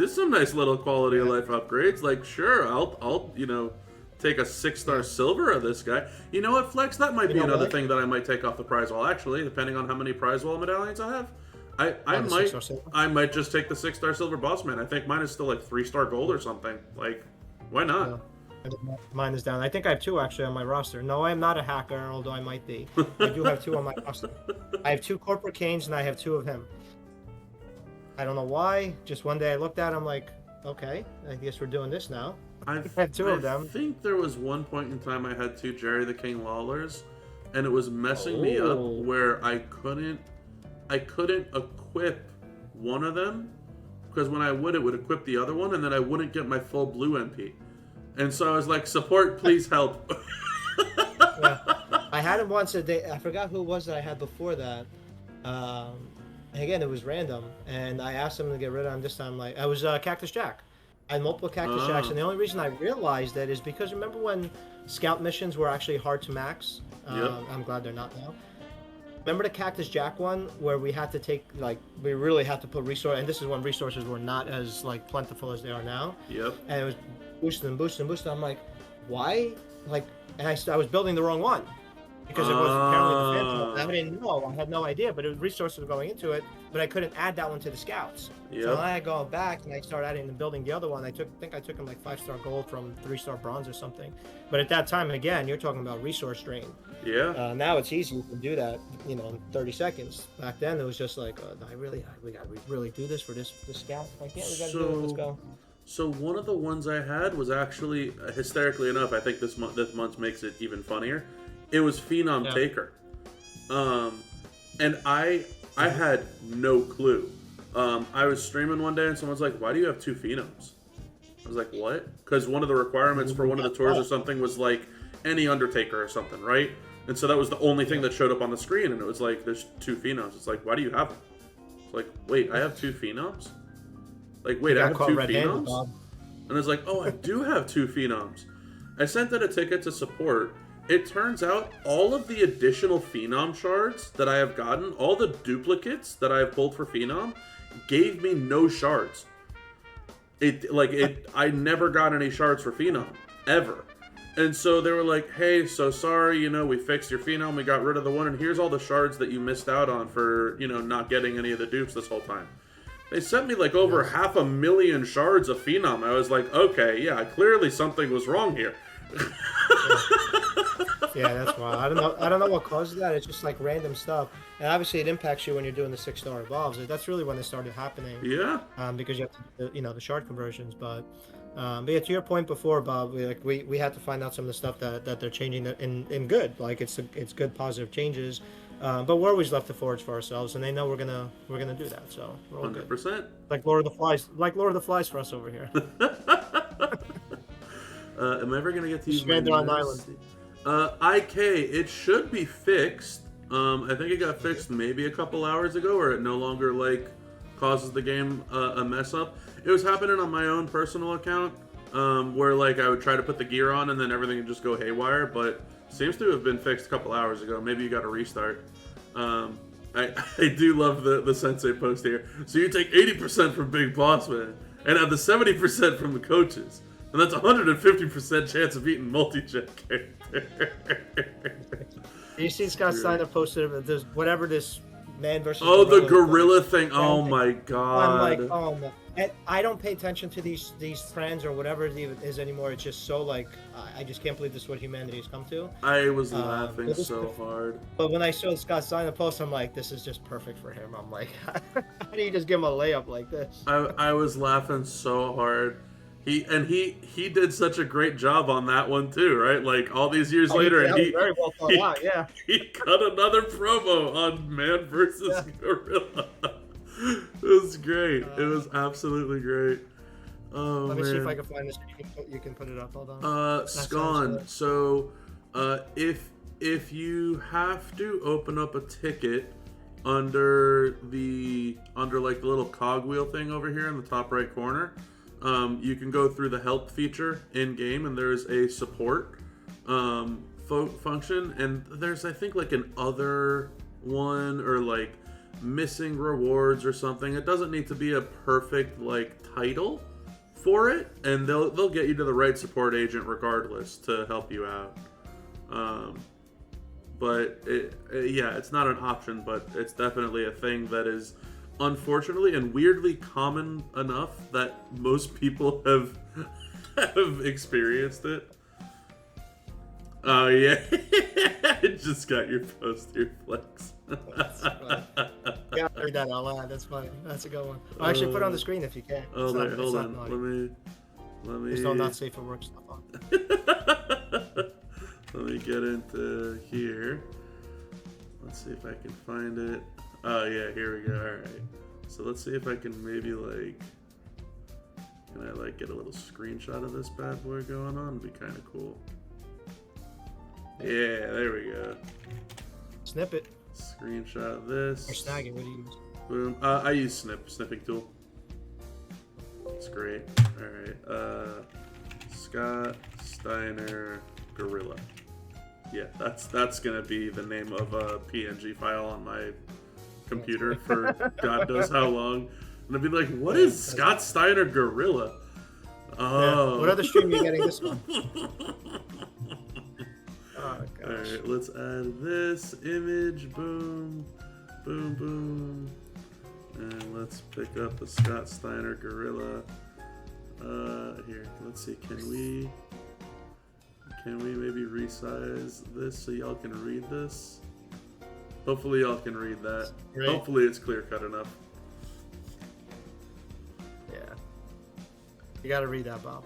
some nice little quality of life upgrades. Like, sure, I'll you know, take a 6-star silver of this guy. You know what, Flex? That might be another thing that I might take off the prize wall. Actually, depending on how many prize wall medallions I have, I might just take the 6-star silver boss man. I think mine is still like 3-star gold or something. Like, why not? Yeah. Mine is down. I think I have 2 actually on my roster. No, I am not a hacker, although I might be. I do have 2 on my roster. I have 2 corporate canes and I have 2 of him. I don't know why. Just one day I looked at him like, okay, I guess we're doing this now. I had 2 of them. I think there was one point in time I had 2 Jerry the King Lawlers, and it was messing me up where I couldn't equip one of them, because when I would, it would equip the other one, and then I wouldn't get my full blue MP. And so I was like, support, please help. Yeah. I had him once a day. I forgot who it was that I had before that. Again, it was random, and I asked him to get rid of him this time. Like, I was Cactus Jack. I had multiple Cactus Jacks, and the only reason I realized that is because remember when scout missions were actually hard to max? Yep. I'm glad they're not now. Remember the Cactus Jack one where we had to take, like, we really had to put resources, and this is when resources were not as, like, plentiful as they are now. Yep. And it was boosting. I'm like, why? Like, and I was building the wrong one. Because it was apparently the Phantom. I didn't know. I had no idea, but it was resources going into it. But I couldn't add that one to the scouts. Yep. So I had gone back and I started adding and building the other one. I think I took him like 5-star gold from 3-star bronze or something. But at that time, again, you're talking about resource drain. Yeah. Now it's easy. You can do that, you know, in 30 seconds. Back then, it was just like, we got to really do this for this scout. Like, yeah, we got to do it. Let's go. So one of the ones I had was actually, hysterically enough, I think this month makes it even funnier. It was Phenom Taker. And I had no clue. I was streaming one day and someone's like, why do you have 2 Phenoms? I was like, what? Because one of the requirements for one of the tours or something was like any Undertaker or something, right? And so that was the only thing that showed up on the screen, and it was like, there's 2 Phenoms. It's like, why do you have them? It's like, wait, I have 2 Phenoms? Like, wait, I have 2 Phenoms? And it's like, oh, I do have 2 Phenoms. I sent out a ticket to support. It turns out all of the additional Phenom shards that I have gotten, all the duplicates that I have pulled for Phenom, gave me no shards. I never got any shards for Phenom, ever. And so they were like, hey, so sorry, you know, we fixed your Phenom, we got rid of the one, and here's all the shards that you missed out on for, you know, not getting any of the dupes this whole time. They sent me like over 500,000 shards of Phenom. I was like, okay, yeah, clearly something was wrong here. Yeah, that's wild. I don't know what causes that. It's just like random stuff, and obviously it impacts you when you're doing the 6-star evolves. That's really when it started happening. Yeah. Because you have to, the shard conversions. But yeah, to your point before, Bob, we had to find out some of the stuff that they're changing in good. Like it's good positive changes. But we're always left to forage for ourselves, and they know we're gonna do that. So we're all good. 100%. Like Lord of the Flies, for us over here. Am I ever gonna get to use my Stranded on an island. IK, it should be fixed. I think it got fixed maybe a couple hours ago, where it no longer like causes the game a mess up. It was happening on my own personal account, where like I would try to put the gear on and then everything would just go haywire. But seems to have been fixed a couple hours ago. Maybe you got to restart. I do love the Sensei post here. So you take 80% from Big Boss Man and have the 70% from the coaches. And that's a 150% chance of beating multi-jet character. You see Scott Steiner posted this whatever this man versus. Oh, the gorilla thing. Oh my god. I'm like, oh my. And I don't pay attention to these trends or whatever it even is anymore. It's just so like I just can't believe this is what humanity has come to. I was laughing so hard. But when I saw Scott Steiner post, I'm like, this is just perfect for him. I'm like, how do you just give him a layup like this? I was laughing so hard. He did such a great job on that one too, right? Like all these years later, and he very well thought out, yeah. He cut another promo on Man versus Gorilla. It was great. It was absolutely great. Oh, let me see if I can find this. You can put it up. Hold on. Scon. So, if you have to open up a ticket under like the little cogwheel thing over here in the top right corner, you can go through the help feature in game, and there's a support function, and there's I think like an other one or like missing rewards or something. It doesn't need to be a perfect like title for it, and they'll get you to the right support agent regardless to help you out. But it's not an option, but it's definitely a thing that is unfortunately and weirdly common enough that most people have experienced it. Oh yeah, I just got your post here, Flex. Yeah, I heard that out loud. That's funny. That's a good one. Well, actually, put it on the screen if you can. Oh, wait, hold on. Let me. There's no not safe for work stuff on. Let me get into here. Let's see if I can find it. Oh yeah, here we go. All right. So let's see if I can maybe like. Can I like get a little screenshot of this bad boy going on? It'd be kind of cool. Yeah, there we go. Snip it. Screenshot this. Or snag it. What do you use? Boom. I use snipping tool. It's great. All right. Scott Steiner Gorilla. Yeah, that's gonna be the name of a PNG file on my computer for God knows how long. And I'd be like, what is Scott Steiner Gorilla? Oh. Yeah. What other stream are you getting this one? Oh, gosh. Alright, let's add this image. Boom. Boom, boom. And let's pick up the Scott Steiner Gorilla. Here, let's see. Can we maybe resize this so y'all can read this? Hopefully y'all can read that. Great. Hopefully it's clear cut enough. Yeah. You gotta read that, Bob.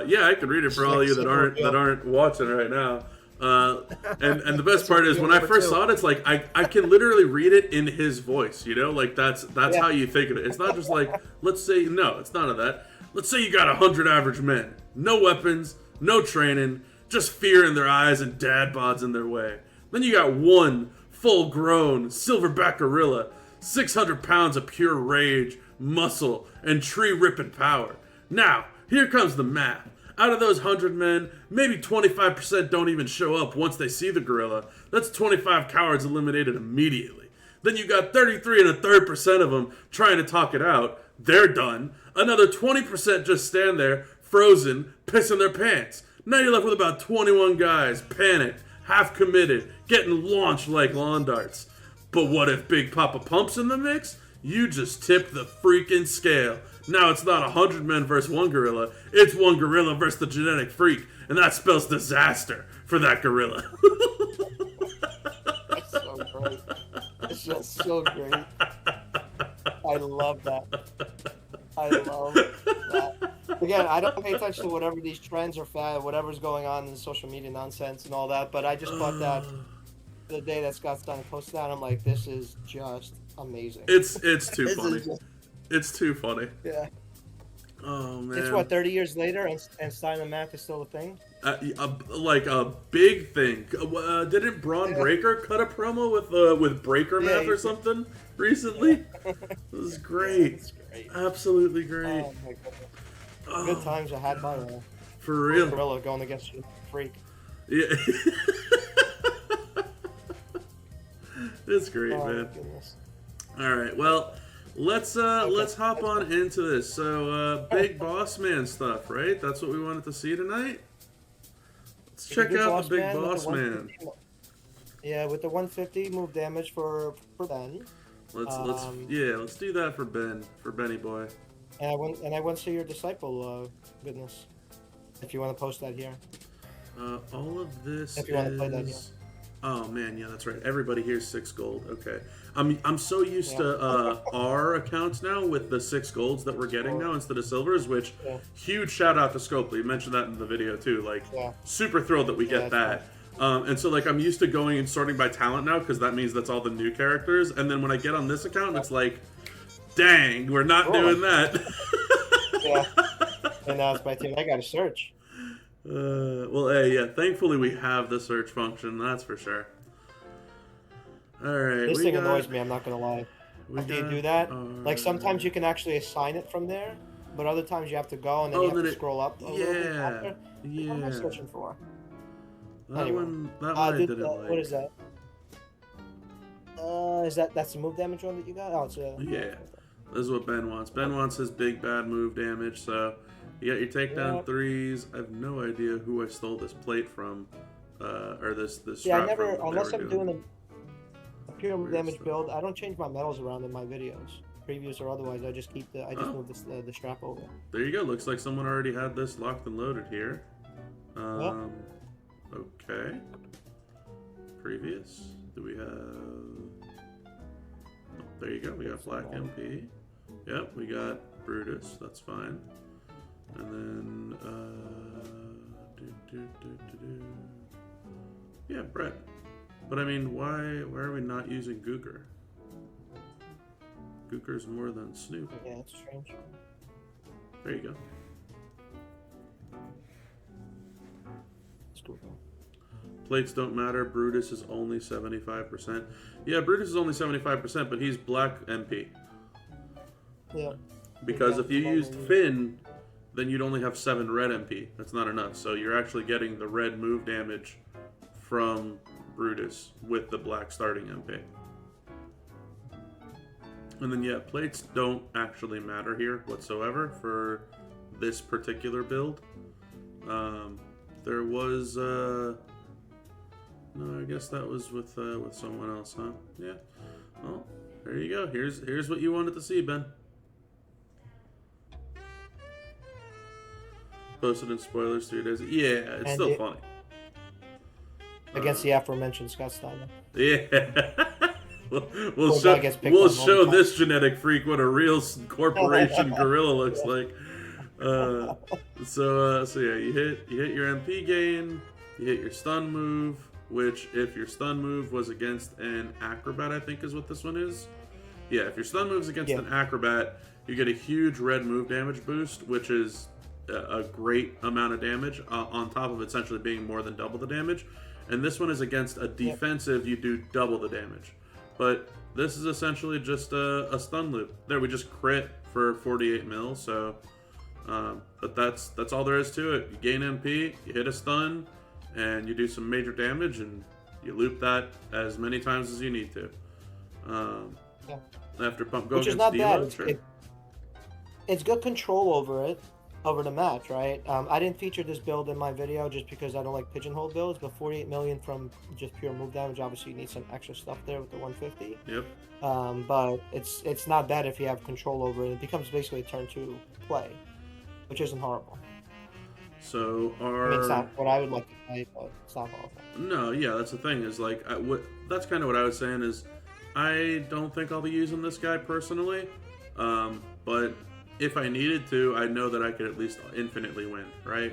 Yeah, I can read it for all of you that aren't watching right now. And the best part is when I first saw it, it's like I can literally read it in his voice, you know? Like that's how you think of it. It's not just like, let's say, no, it's none of that. Let's say you got 100 average men, no weapons, no training, just fear in their eyes and dad bods in their way. Then you got one full-grown silverback gorilla, 600 pounds of pure rage, muscle, and tree-ripping power. Now, here comes the math. Out of those 100 men, maybe 25% don't even show up once they see the gorilla. That's 25 cowards eliminated immediately. Then you got 33 1/3% of them trying to talk it out. They're done. Another 20% just stand there, frozen, pissing their pants. Now you're left with about 21 guys, panicked, half committed, getting launched like lawn darts. But what if Big Papa Pump's in the mix? You just tip the freaking scale. Now it's not 100 men versus one gorilla. It's one gorilla versus the genetic freak, and that spells disaster for that gorilla. That's so great. It's just so great. I love that. I love that. Again, I don't pay attention to whatever these trends or whatever's going on in social media nonsense and all that, but I just thought that the day that Scott Steiner posted that, I'm like, this is just amazing. It's too funny. It's too funny. Yeah. Oh man. It's what, 30 years later, and Steiner math is still a thing? Like a big thing. Didn't Braun Breaker cut a promo with Breaker math or something recently? It was great. It's great. Absolutely great. Oh my goodness. Good times I had by for real. gorilla going against you, freak. Yeah. It's great, Oh man. my goodness. All right, well, let's hop on into this. So, big boss man stuff, right? That's what we wanted to see tonight. Let's check out the big boss man. Yeah, with the 150 move damage for Ben. Let's do that for Benny boy. And I want to see your disciple. Goodness, if you want to post that here. All of this. If you want to play that here. Oh man, yeah, that's right. Everybody here's 6 gold. Okay, I'm so used to our accounts now with the 6 golds that we're getting now instead of silvers. Which huge shout out to Scopely. You mentioned that in the video too. Like super thrilled that we get that. And so like I'm used to going and sorting by talent now because that means that's all the new characters. And then when I get on this account, it's like, dang, we're not doing that. Yeah. And now it's my team. I got to search. Well, hey, yeah. Thankfully, we have the search function. That's for sure. All right. This thing annoys me. I'm not gonna lie. After you do that, like sometimes you can actually assign it from there, but other times you have to go and then you have to scroll up a little bit after. Yeah. What am I searching for? That Anyway. one I didn't like. What is that? That's the move damage one that you got? Oh, it's a... Yeah. This is what Ben wants. Ben wants his big bad move damage, so you got your takedown 3s. I have no idea who I stole this plate from, or this strap I never, from. unless I'm doing a pure damage build, I don't change my medals around in my videos, previews or otherwise. I just keep move the strap over. There you go. Looks like someone already had this locked and loaded here. Okay. Previous. Do we have? Oh, there you go. We got Black MP. Yep, we got Brutus. That's fine. And then yeah, Brett. But I mean, why are we not using Gooker? Gooker's more than Snoop. Yeah, it's strange. There you go. It's cool. Plates don't matter. Brutus is only 75%. Yeah, Brutus is only 75%, but he's Black MP. Yeah. Because if you used Finn, then you'd only have 7 red MP. That's not enough. So you're actually getting the red move damage from Brutus with the black starting MP. And then yeah, plates don't actually matter here whatsoever for this particular build. There was no, I guess that was with someone else, huh? Yeah. Well, there you go. Here's what you wanted to see, Ben. Posted in spoilers 3 days. Yeah, it's And still funny. Against the aforementioned Scott Steiner. Yeah. we'll Poor show this genetic freak what a real corporation gorilla looks like. So yeah, you hit your MP gain, you hit your stun move, which if your stun move was against an acrobat, I think is what this one is. Yeah, if your stun move's against an acrobat, you get a huge red move damage boost, which is a great amount of damage on top of essentially being more than double the damage. And this one is against a defensive, you do double the damage. But this is essentially just a stun loop. There, we just crit for 48 mil, so... but that's all there is to it. You gain MP, you hit a stun, and you do some major damage, and you loop that as many times as you need to. After pump go which is against not bad. deloads, It's good control over it. over the match, right? I didn't feature this build in my video just because I don't like pigeonhole builds, but 48 million from just pure move damage. Obviously, you need some extra stuff there with the 150. Yep. But it's not bad if you have control over it. It becomes basically a turn 2 play, which isn't horrible. So I mean, it's not what I would like to play, but it's not horrible. No, yeah, that's the thing is like that's kind of what I was saying is I don't think I'll be using this guy personally, but if I needed to, I know that I could at least infinitely win, right?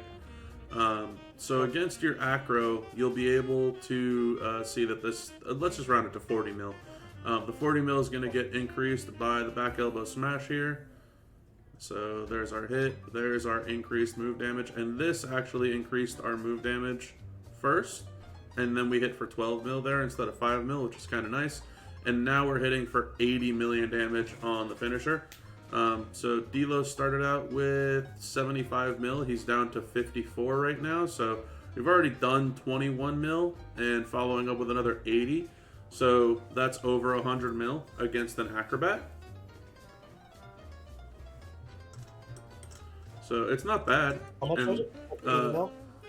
So against your acro, you'll be able to see that this. Let's just round it to 40 mil. The 40 mil is going to get increased by the back elbow smash here. So there's our hit, there's our increased move damage, and this actually increased our move damage first, and then we hit for 12 mil there instead of 5 mil, which is kind of nice. And now we're hitting for 80 million damage on the finisher. So Delos started out with 75 mil, he's down to 54 right now, so we've already done 21 mil and following up with another 80. So that's over 100 mil against an acrobat. So it's not bad. How much was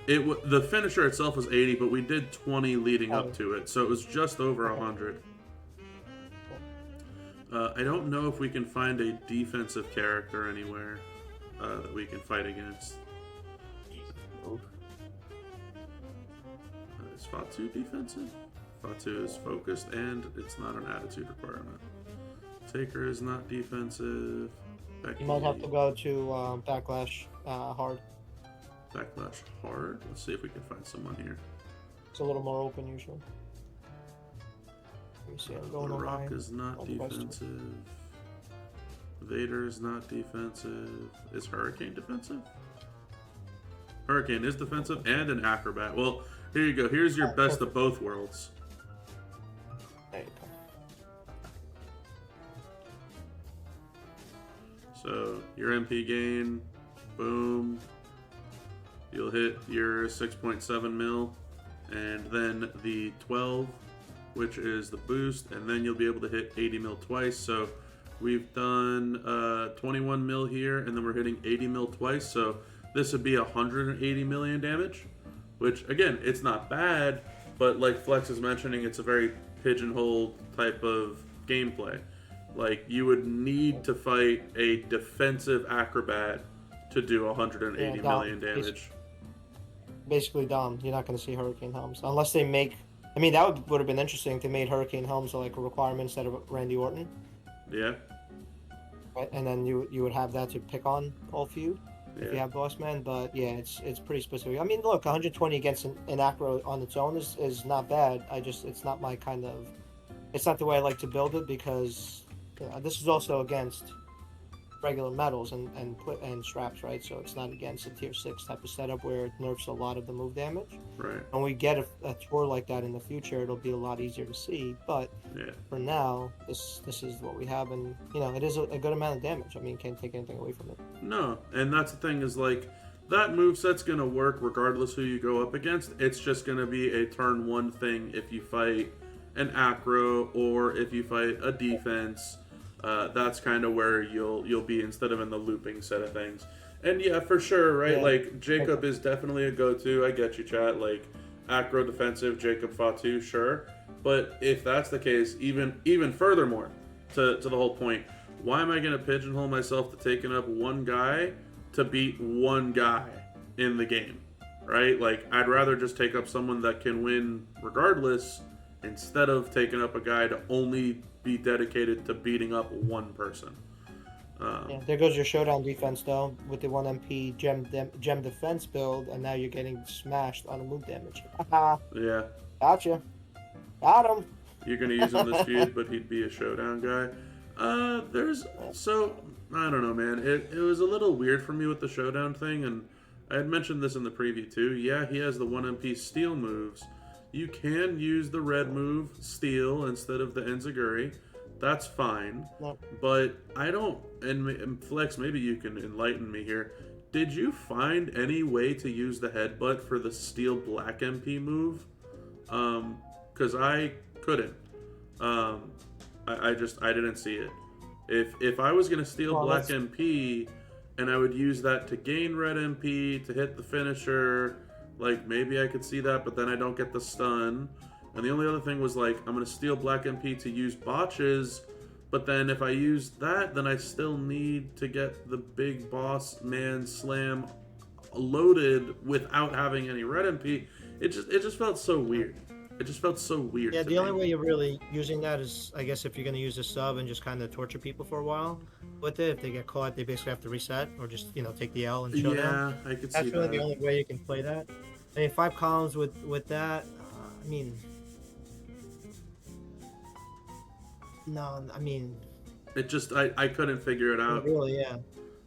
it? The finisher itself was 80, but we did 20 leading up to it, so it was just over 100. I don't know if we can find a defensive character anywhere that we can fight against. Is Fatu defensive? Fatu is focused, and it's not an attitude requirement. Taker is not defensive. You might have to go to Backlash hard. Backlash hard? Let's see if we can find someone here. It's a little more open usually. Let me see, I'm going The Rock online. is not defensive. Vader is not defensive. Is Hurricane defensive? Hurricane is defensive and an acrobat. Well, here you go. Here's your best of both worlds. There you go. So your MP gain, boom. You'll hit your 6.7 mil, and then the 12, which is the boost, and then you'll be able to hit 80 mil twice. So we've done 21 mil here, and then we're hitting 80 mil twice. So this would be 180 million damage, which again, it's not bad, but like Flex is mentioning, it's a very pigeonholed type of gameplay. Like, you would need to fight a defensive acrobat to do 180 million damage. Basically, Dom, you're not going to see Hurricane Helms. Unless they make... I mean, that would have been interesting if they made Hurricane Helms like a requirement instead of Randy Orton. Yeah. Right? And then you would have that to pick on all feud if you have Boss Man. But yeah, it's pretty specific. I mean, look, 120 against an acro on its own is not bad. It's not my kind of... It's not the way I like to build it because... this is also against regular metals and straps, right? So it's not against a tier 6 type of setup where it nerfs a lot of the move damage. Right. When we get a tour like that in the future, it'll be a lot easier to see. But for now, this is what we have, and it is a good amount of damage. I mean, can't take anything away from it. No, and that's the thing is like that moveset's gonna work regardless who you go up against. It's just gonna be a turn 1 thing if you fight an acro or if you fight a defense. That's kind of where you'll be instead of in the looping set of things. And yeah, for sure, right? Yeah. Like Jacob is definitely a go-to. I get you, chat. Like acro defensive, Jacob Fatu, sure. But if that's the case, even furthermore, to the whole point, why am I going to pigeonhole myself to taking up one guy to beat one guy in the game, right? Like I'd rather just take up someone that can win regardless instead of taking up a guy to only be dedicated to beating up one person. There goes your showdown defense though, with the 1 MP gem defense build, and now you're getting smashed on the move damage. Yeah. Gotcha. Got him. You're gonna use him this feud, but he'd be a showdown guy. I don't know, man. It was a little weird for me with the showdown thing, and I had mentioned this in the preview too. Yeah, he has the 1 MP steal moves. You can use the red move, steal, instead of the Enziguri. That's fine. Yep. But I don't... And Flex, maybe you can enlighten me here. Did you find any way to use the headbutt for the steal black MP move? Because I couldn't. I didn't see it. If I was going to steal black MP and I would use that to gain red MP to hit the finisher. Like, maybe I could see that, but then I don't get the stun. And the only other thing was, like, I'm going to steal black MP to use botches, but then if I use that, then I still need to get the big boss man slam loaded without having any red MP. It just felt so weird. It just felt so weird. Yeah, to the only me. way you're really using that is, I guess, if you're going to use a sub and just kind of torture people for a while with it. If they get caught, they basically have to reset or just, take the L and showdown. Yeah, I could That's see really that. the only way you can play that. I mean, 5 columns with that. I mean, no, I mean, It just I couldn't figure it out. really, yeah.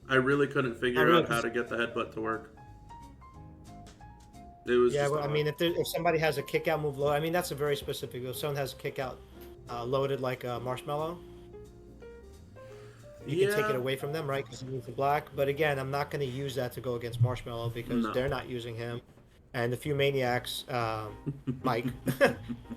I really couldn't figure really out how to get the headbutt to work. It was Yeah, just well, I odd. mean, if somebody has a kick out move low, I mean, that's a very specific. If someone has a kick out loaded like a marshmallow, you can take it away from them, right? Because he needs the black. But again, I'm not going to use that to go against Marshmallow because No. they're not using him. And the few maniacs, Mike,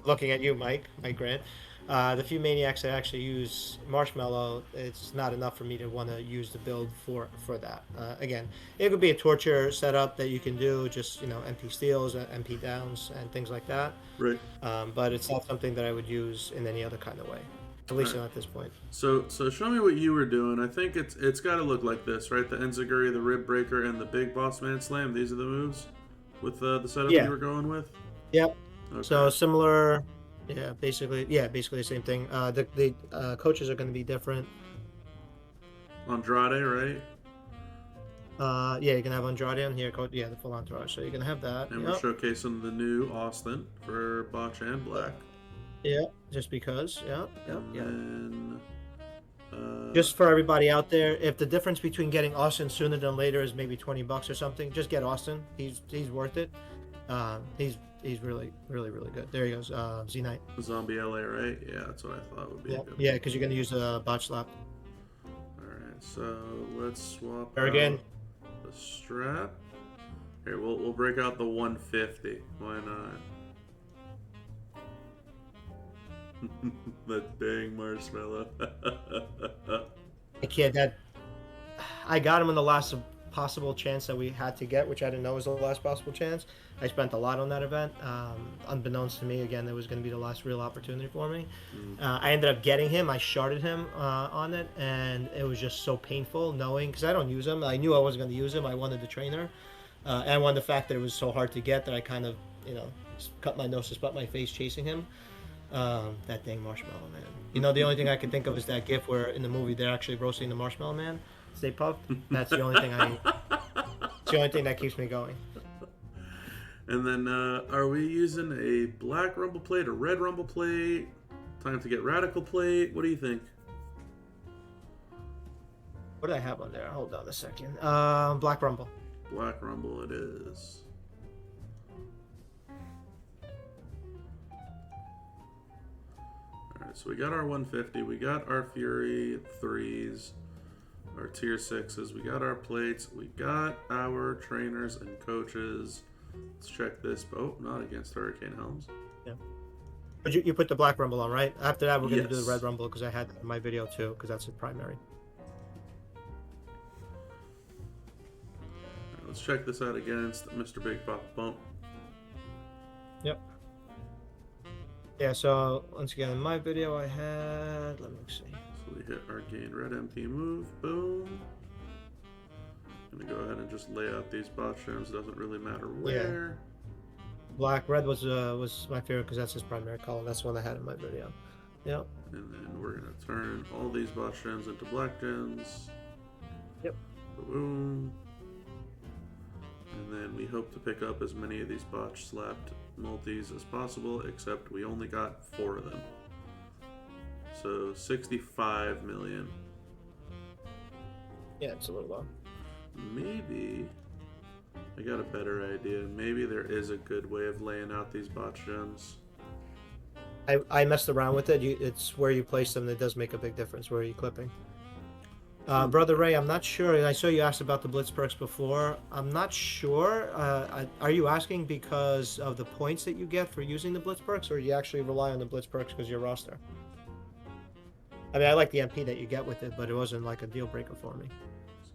looking at you, Mike Grant, the few maniacs that actually use Marshmallow, it's not enough for me to want to use the build for that. Again, it could be a torture setup that you can do, just MP steals, MP downs, and things like that. Right. But it's not something that I would use in any other kind of way, at least not at this point. So show me what you were doing. I think it's got to look like this, right? The Enziguri, the Rib Breaker, and the Big Boss Man Slam. These are the moves with the setup Yeah. you were going with. Yep. Okay. So similar, basically the same thing. The coaches are going to be different. Andrade, right? You're gonna have Andrade on here. The full entourage. So you're gonna have that. And Yep. we're showcasing the new Austin for Botch and Black. Yeah, just because. Yep. And Just for everybody out there, if the difference between getting Austin sooner than later is maybe $20 or something, just get Austin. He's worth it. He's really good. There he goes. Z Knight. Zombie LA, right? Yeah, that's what I thought would be a good Yeah, because you're gonna use a botch slap. Alright, so let's swap There again. out the strap. Here, we'll break out the 150. Why not? The dang marshmallow. I got him in the last possible chance that we had to get, which I didn't know was the last possible chance. I spent a lot on that event. Unbeknownst to me, again, it was going to be the last real opportunity for me. I ended up getting him. I sharded him on it, and it was just so painful knowing, because I don't use him. I knew I wasn't going to use him. I wanted the trainer. And one, the fact that it was so hard to get that I kind of, cut my nose to spot my face chasing him. That dang Marshmallow Man. The only thing I can think of is that gif where in the movie they're actually roasting the Marshmallow Man. Stay puffed. That's the only thing it's the only thing that keeps me going. And then, are we using a black rumble plate, a red rumble plate? Time to get radical plate? What do you think? What did I have on there? Hold on a second. Black Rumble. Black rumble it is. Alright, so we got our 150, we got our Fury 3s, our tier 6s, we got our plates, we got our trainers and coaches. Let's check this. Oh, not against Hurricane Helms. Yeah. But you put the Black Rumble on, right? After that, we're going to do Yes. the Red Rumble because I had that in my video too, because that's the primary. Alright, let's check this out against Mr. Big Papa Bump. Yep. Yeah, so once again, in my video I had, let me see. So we hit our gain red MP move. Boom. Gonna go ahead and just lay out these bot gems. Doesn't really matter where. Red was my favorite because that's his primary color. That's the one I had in my video. Yep. And then we're gonna turn all these bot gems into black gems. Yep. Boom. And then we hope to pick up as many of these botch slapped multis as possible, except we only got 4 of them. So 65 million. Yeah, it's a little low. Maybe I got a better idea. Maybe there is a good way of laying out these botch gems. I messed around with it. It's where you place them that does make a big difference. Where are you clipping? Brother Ray, I'm not sure. I saw you asked about the Blitz perks before. I'm not sure. Are you asking because of the points that you get for using the Blitz perks, or do you actually rely on the Blitz perks because your roster? I mean, I like the MP that you get with it, but it wasn't like a deal breaker for me.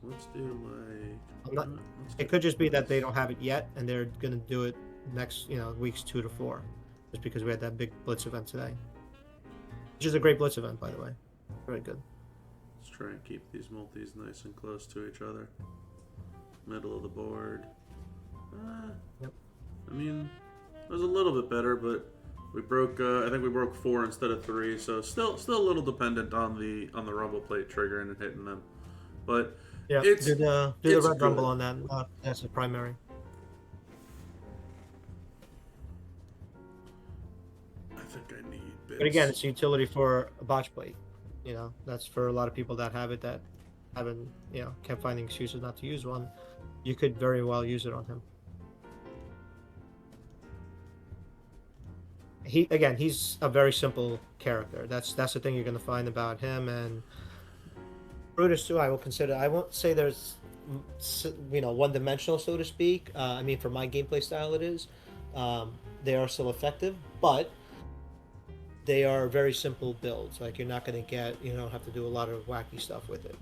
let's do like. I'm not, let's it do could just be that this. they don't have it yet, and they're gonna do it next, weeks 2 to 4, just because we had that big blitz event today, which is a great blitz event, by the way. Very good. Let's try and keep these multis nice and close to each other. Middle of the board. Yep. I mean, it was a little bit better, but we broke. I think we broke 4 instead of 3, so still a little dependent on the rumble plate triggering and hitting them. But Yeah, it's do the it's red rumble good. on that. That's the primary. I think I need bits. But again, it's utility for a botch plate. That's for a lot of people that have it that haven't, kept finding excuses not to use one. You could very well use it on him. He's a very simple character. That's the thing you're going to find about him. And Brutus too, I will consider. I won't say there's one-dimensional, so to speak. I mean, for my gameplay style, it is. They are still effective, but they are very simple builds. Like, you're not going to get, you don't have to do a lot of wacky stuff with it.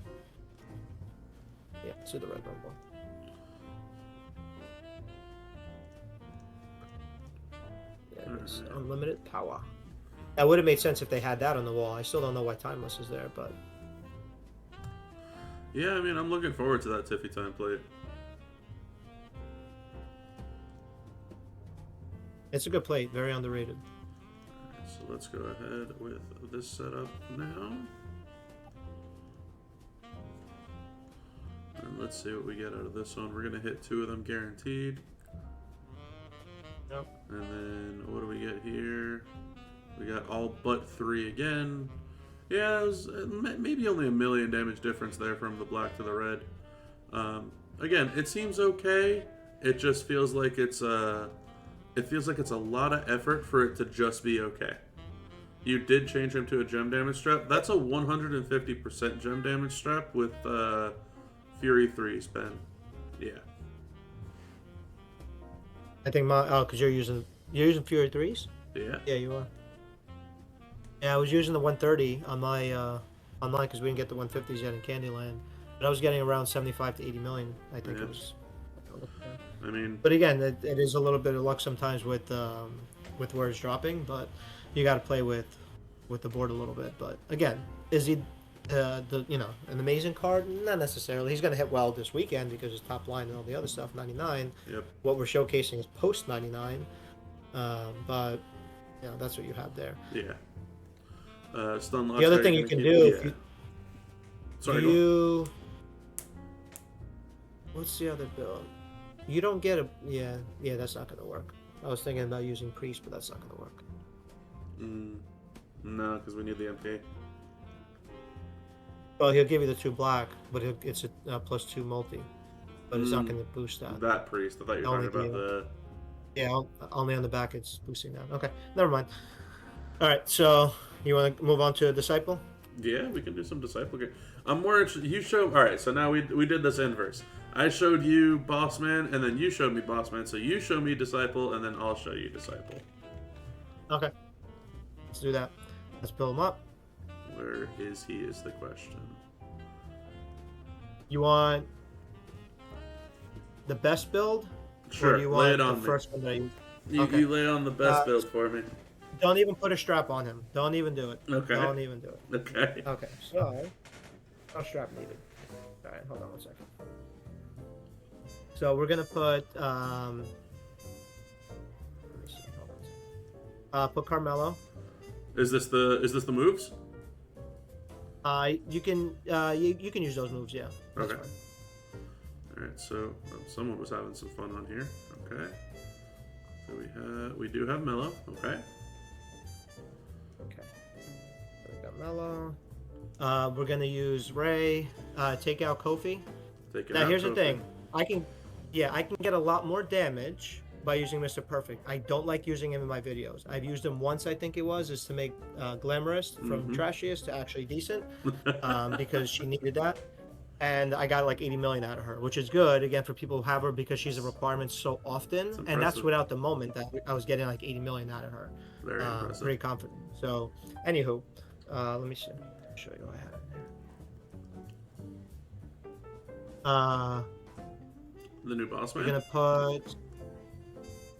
Yeah, let's do the red rumble. Yeah, it's unlimited power. That would have made sense if they had that on the wall. I still don't know why Timeless is there, but Yeah, I mean, I'm looking forward to that Tiffy time plate. it's a good plate. Very underrated. Alright, so let's go ahead with this setup now. And let's see what we get out of this one. We're gonna hit 2 of them guaranteed. Yep. And then what do we get here? We got all but 3 again. Yeah, it was maybe only a million damage difference there from the black to the red. Again, it seems okay. It just feels like it's a lot of effort for it to just be okay. You did change him to a gem damage strap. That's a 150% gem damage strap with Fury 3 spend. Yeah. I think because you're using Fury 3s? Yeah. Yeah, you are. Yeah, I was using the 130 on my online because we didn't get the 150s yet in Candyland, but I was getting around 75 to 80 million. I think it was. I mean, but again, it is a little bit of luck sometimes with where it's dropping, but you got to play with the board a little bit. But again, is he an amazing card? Not necessarily. He's going to hit well this weekend because his top line and all the other stuff, 99. Yep. What we're showcasing is post 99, but that's what you have there. Yeah. Stun the other thing you can do, what's the other build? You don't get that's not going to work. I was thinking about using Priest, but that's not going to work. No, because we need the MP. Well, he'll give you the 2 black, but it's a +2 multi, but it's not going to boost that. That Priest, I thought you were talking about the... Yeah, only on the back it's boosting that. Okay, never mind. All right, so you want to move on to Disciple? Yeah, we can do some Disciple game. I'm more interested. You show. All right, so now we did this inverse. I showed you Boss Man, and then you showed me Boss Man. So you show me Disciple, and then I'll show you Disciple. Okay, let's do that. Let's build him up. Where is he? Is the question. You want the best build? Sure. Or do you lay want it on the me. first one that You lay on the best build for me. Don't even put a strap on him. Don't even do it. Okay. Don't even do it. Okay. Okay, so no strap needed. All right, hold on 1 second. So we're gonna put let me see. Hold on. Put Carmelo. Is this the moves? You can use those moves. Yeah. That's Okay. fine. All right. So someone was having some fun on here. Okay. So we do have Mello. Okay. Okay. So we got Mello. We're gonna use Ray. Take out Kofi. Now here's the thing. I can get a lot more damage by using Mr. Perfect. I don't like using him in my videos. I've used him once, I think it was, is to make Glamorous from trashiest to actually decent, because she needed that. And I got like 80 million out of her, which is good, again, for people who have her because she's a requirement so often. And that's without the moment that I was getting like 80 million out of her. Very impressive. Pretty confident. So, anywho, let me see. I'll show you what I have in here. Uh, The new boss man. you're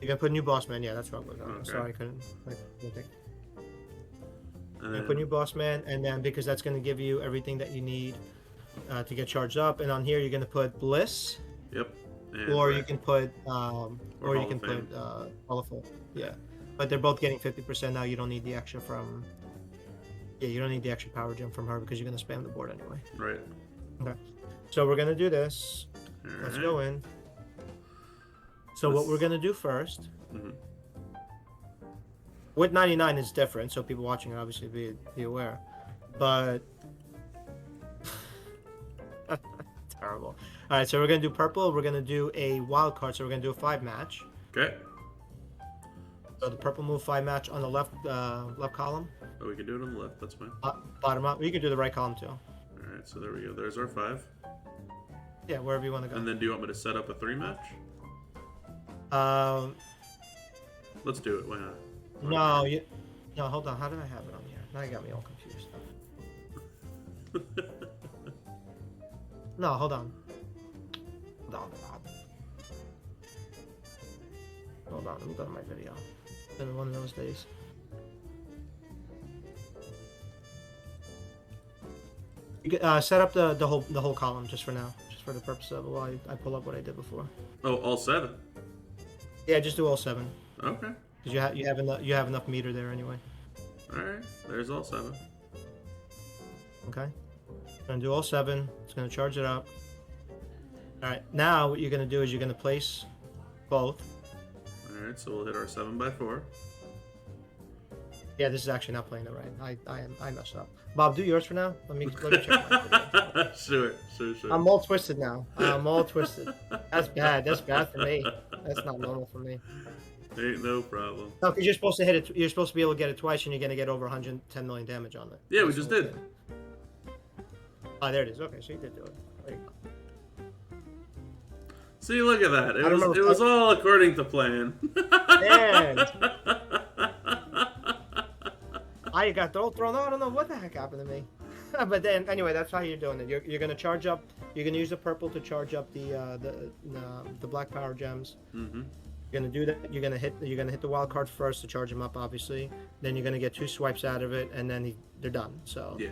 gonna put new boss man. Yeah, that's what I was on. Okay. Sorry, I couldn't think. And And put new boss man, and then because that's gonna give you everything that you need to get charged up. And on here, you're gonna put bliss, Yep. And or right. you can put or you Hall can of Fame. put Hall of Fame. Yeah, but they're both getting 50% now. You don't need the extra from. Yeah, you don't need the extra power gem from her because you're gonna spam the board anyway. Right. Okay. So we're gonna do this. Let's Alright. go in. So what we're gonna do first. Mhm. With 99 is different, so people watching it obviously be aware. But terrible. All right, so we're gonna do purple. We're gonna do a wild card. So we're gonna do a 5 match. Okay. So the purple move 5 match on the left left column. Oh, we can do it on the left. That's fine. Bottom up. You can do the right column too. All right. So there we go. There's our 5. Yeah, wherever you want to go. And then, do you want me to set up a 3 match? Let's do it. Why not? No, hold on. How did I have it on here? Now you got me all confused. No, hold on. Hold on, let me go to my video. It's been one of those days. You can, set up the whole column just for now, just for the purpose of while I pull up what I did before. Oh, all 7. Yeah, just do all 7. Okay. Because you have enough meter there anyway. All right. There's all 7. Okay. Gonna do all 7. It's gonna charge it up. All right. Now what you're gonna do is you're gonna place both. All right. So we'll hit our 7x4. Yeah, this is actually not playing it right. I messed up. Bob, do yours for now. Let me check my video. Sure. I'm all twisted now. I'm all twisted. That's bad. That's bad for me. That's not normal for me. Ain't no problem. No, because you're supposed to hit it. You're supposed to be able to get it twice, and you're gonna get over 110 million damage on it. Yeah, we just did. Oh, there it is. Okay, so you did do it. There you go. See, look at that. It was all according to plan. Man. I got thrown out. I don't know what the heck happened to me. But then, anyway, that's how you're doing it. You're gonna charge up. You're gonna use the purple to charge up the black power gems. Mm-hmm. You're gonna do that. You're gonna hit the wild card first to charge them up, obviously. Then you're gonna get 2 swipes out of it, and then they're done. So Yeah.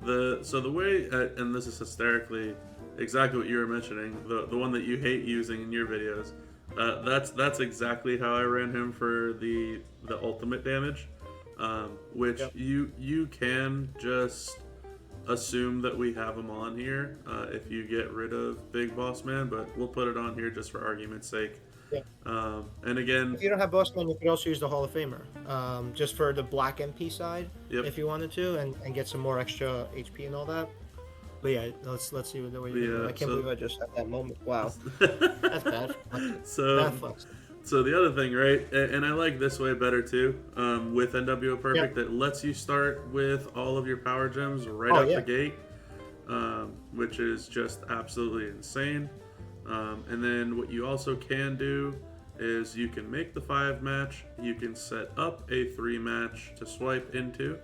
The way, and this is hysterically exactly what you were mentioning, the one that you hate using in your videos. That's exactly how I ran him for the ultimate damage. Which Yep. you can just assume that we have him on here if you get rid of Big Boss Man, but we'll put it on here just for argument's sake. Yeah. And again, if you don't have Boss Man, you could also use the Hall of Famer, just for the black MP side, Yep. if you wanted to, and get some more extra HP and all that. But yeah, let's see what the way you do it. I can't believe I just had that moment. Wow, that's bad. so flex. So the other thing, right, and I like this way better too, with NWO Perfect, that lets you start with all of your power gems right out the gate, which is just absolutely insane. And then what you also can do is you can make the 5 match, you can set up a 3 match to swipe into.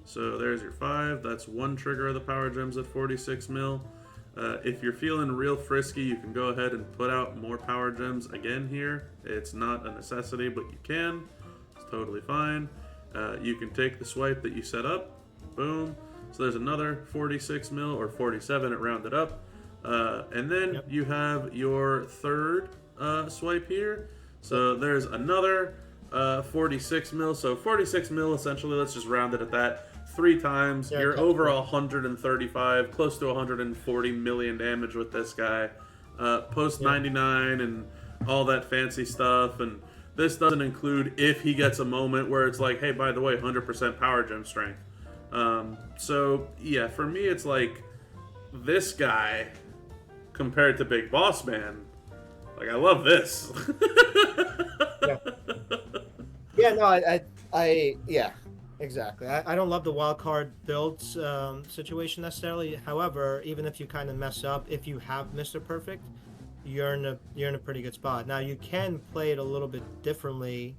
So there's your 5, that's 1 trigger of the power gems at 46 mil. If you're feeling real frisky, you can go ahead and put out more power gems again here. It's not a necessity, but you can. It's totally fine. You can take the swipe that you set up. Boom. So there's another 46 mil, or 47, it rounded up. And then you have your 3rd swipe here. So there's another 46 mil. So 46 mil, essentially, let's just round it at that. 3 times. You're over 135, close to 140 million damage with this guy. Post 99 and all that fancy stuff. And this doesn't include if he gets a moment where it's like, hey, by the way, 100% power gem strength. So, yeah, for me, it's like this guy compared to Big Boss Man. Like, I love this. Yeah, exactly. I don't love the wild card builds situation necessarily. However, even if you kind of mess up, if you have Mr. Perfect, you're in a pretty good spot. Now you can play it a little bit differently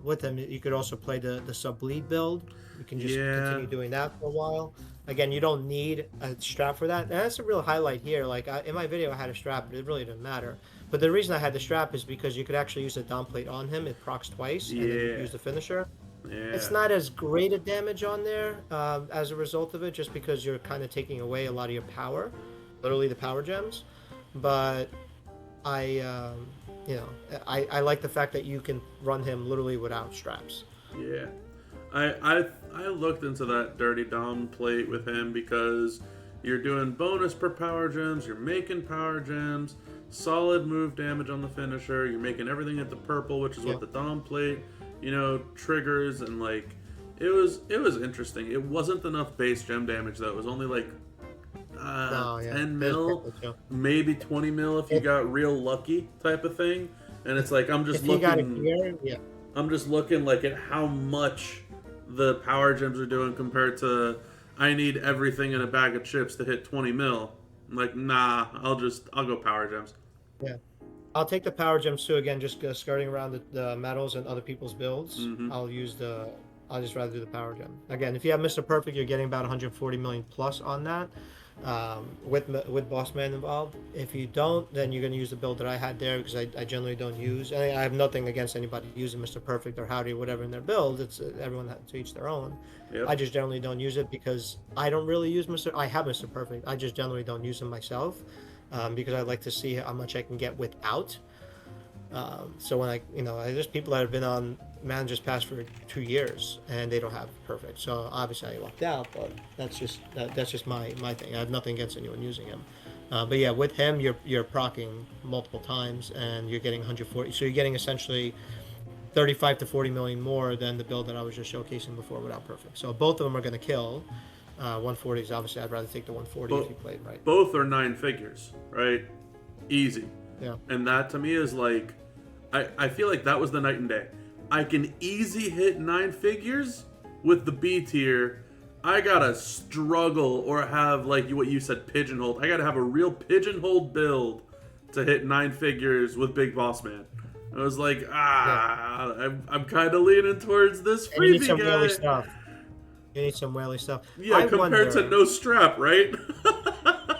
with him. You could also play the sub bleed build. You can just continue doing that for a while. Again, you don't need a strap for that. And that's a real highlight here. Like in my video, I had a strap, but it really didn't matter. But the reason I had the strap is because you could actually use the Dom plate on him. It procs twice, and then you Yeah. use the finisher. It's Yeah. not as great a damage on there as a result of it, just because you're kind of taking away a lot of your power, literally the power gems. But I, you know, I like the fact that you can run him literally without straps. Yeah. I looked into that dirty Dom plate with him because you're doing bonus per power gems, you're making power gems, solid move damage on the finisher, you're making everything at the purple, which is Yeah. what the Dom plate, triggers, and like it was interesting. It wasn't enough base gem damage though. It was only like No, yeah, 10 there's mil, purple too. maybe 20 mil if you If got real lucky type of thing. And it's like if he got a looking gear, yeah. I'm just looking like at how much the power gems are doing compared to I need everything in a bag of chips to hit 20 mil. I'm like, nah, I'll go power gems. Yeah. I'll take the power gems too. Again, just skirting around the metals and other people's builds. Mm-hmm. I'll just rather do the power gem. Again, if you have Mr. Perfect, you're getting about 140 million plus on that, with Boss Man involved. If you don't, then you're going to use the build that I had there because I generally don't use. And I have nothing against anybody using Mr. Perfect or Howdy or whatever in their build. It's everyone has to each their own. Yep. I just generally don't use it because I don't really use Mr. I have Mr. Perfect. I just generally don't use him myself. Because I like to see how much I can get without. So when there's people that have been on Managers Pass for 2 years and they don't have perfect. So obviously I lucked out, but that's just my thing. I have nothing against anyone using him. But yeah, with him you're proccing multiple times and you're getting 140. So you're getting essentially 35 to 40 million more than the build that I was just showcasing before without perfect. So both of them are going to kill. 140 is obviously I'd rather take the 140 if you played right. Both are 9 figures, right? Easy. Yeah. And that to me is like, I feel like that was the night and day. I can easy hit 9 figures with the B tier. I gotta struggle or have like what you said, pigeonholed. I gotta have a real pigeonholed build to hit 9 figures with Big Boss Man. I was like, Yeah. I'm kind of leaning towards this And you need freebie some guy. whaley stuff. You need some whaley stuff. Yeah, I compared to wonder, no strap, right?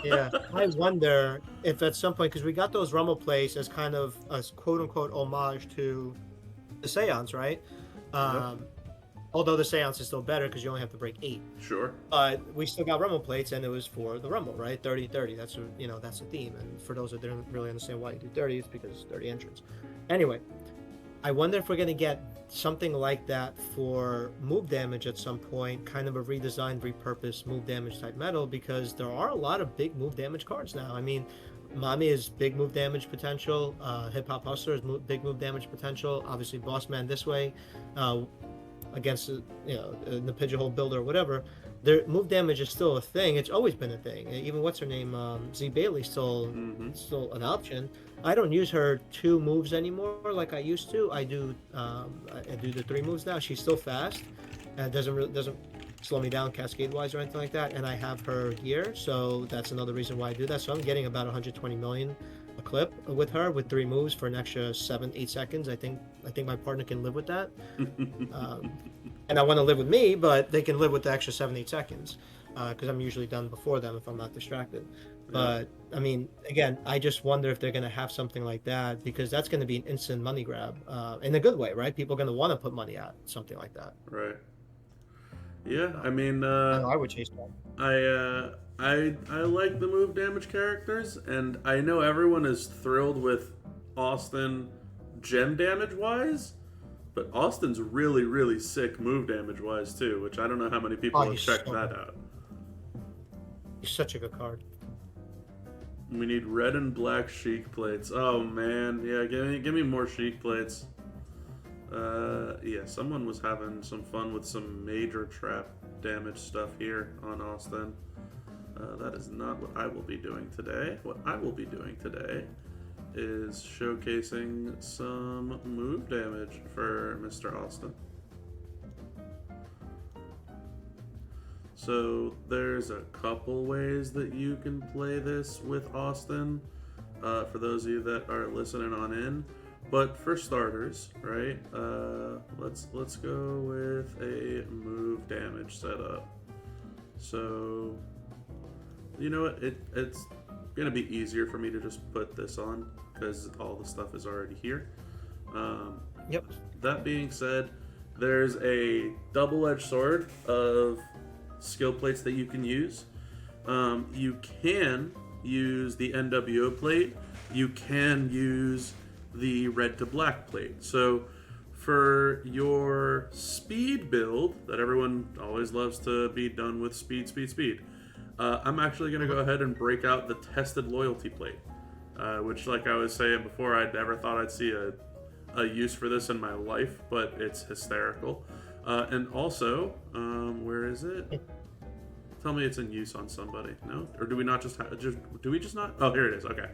yeah, I wonder if at some point, because we got those Rumble plays as kind of a quote unquote homage to the Seance, right? Although the Seance is still better because you only have to break 8. Sure. But we still got Rumble plates, and it was for the Rumble, right? 30-30. That's that's the theme. And for those that don't really understand why you do 30, it's because it's 30 entrants. Anyway, I wonder if we're going to get something like that for move damage at some point, kind of a redesigned, repurposed move damage type metal, because there are a lot of big move damage cards now. I mean, Mami is big move damage potential. Hip Hop Hustler is big move damage potential. Obviously, Boss Man this way, against in the pigeonhole builder or whatever. Their move damage is still a thing. It's always been a thing. Even what's her name, Z Bailey, still an option. I don't use her 2 moves anymore like I used to. I do the 3 moves now. She's still fast, and doesn't slow me down cascade wise or anything like that. And I have her gear, so that's another reason why I do that. So I'm getting about 120 million a clip with her with 3 moves for an extra 7-8 seconds. I think my partner can live with that. And I want to live with me, but they can live with the extra 7-8 seconds because I'm usually done before them if I'm not distracted. But I mean, again, I just wonder if they're going to have something like that, because that's going to be an instant money grab in a good way, right? People are going to want to put money at something like that. Right. Yeah, I mean, I know I would chase that. I like the move damage characters, and I know everyone is thrilled with Austin gem damage wise, but Austin's really, really sick move damage wise too, which I don't know how many people have checked that out. He's such a good card. We need red and black Sheik plates. Oh man, yeah, give me more Sheik plates. Yeah, someone was having some fun with some major trap damage stuff here on Austin. That is not what I will be doing today. What I will be doing today is showcasing some move damage for Mr. Austin. So there's a couple ways that you can play this with Austin, for those of you that are listening on in. But for starters, right, let's go with a move damage setup. So, you know what? It's gonna be easier for me to just put this on because all the stuff is already here. Yep. That being said, there's a double-edged sword of skill plates that you can use. You can use the NWO plate. You can use the red to black plate. So for your speed build that everyone always loves to be done with speed, I'm actually going to go ahead and break out the tested loyalty plate, which, like I was saying before, I never thought I'd see a use for this in my life, but it's hysterical. And also, where is it? Tell me it's in use on somebody. No? Or do we not just have... do we just not... Oh, here it is. Okay.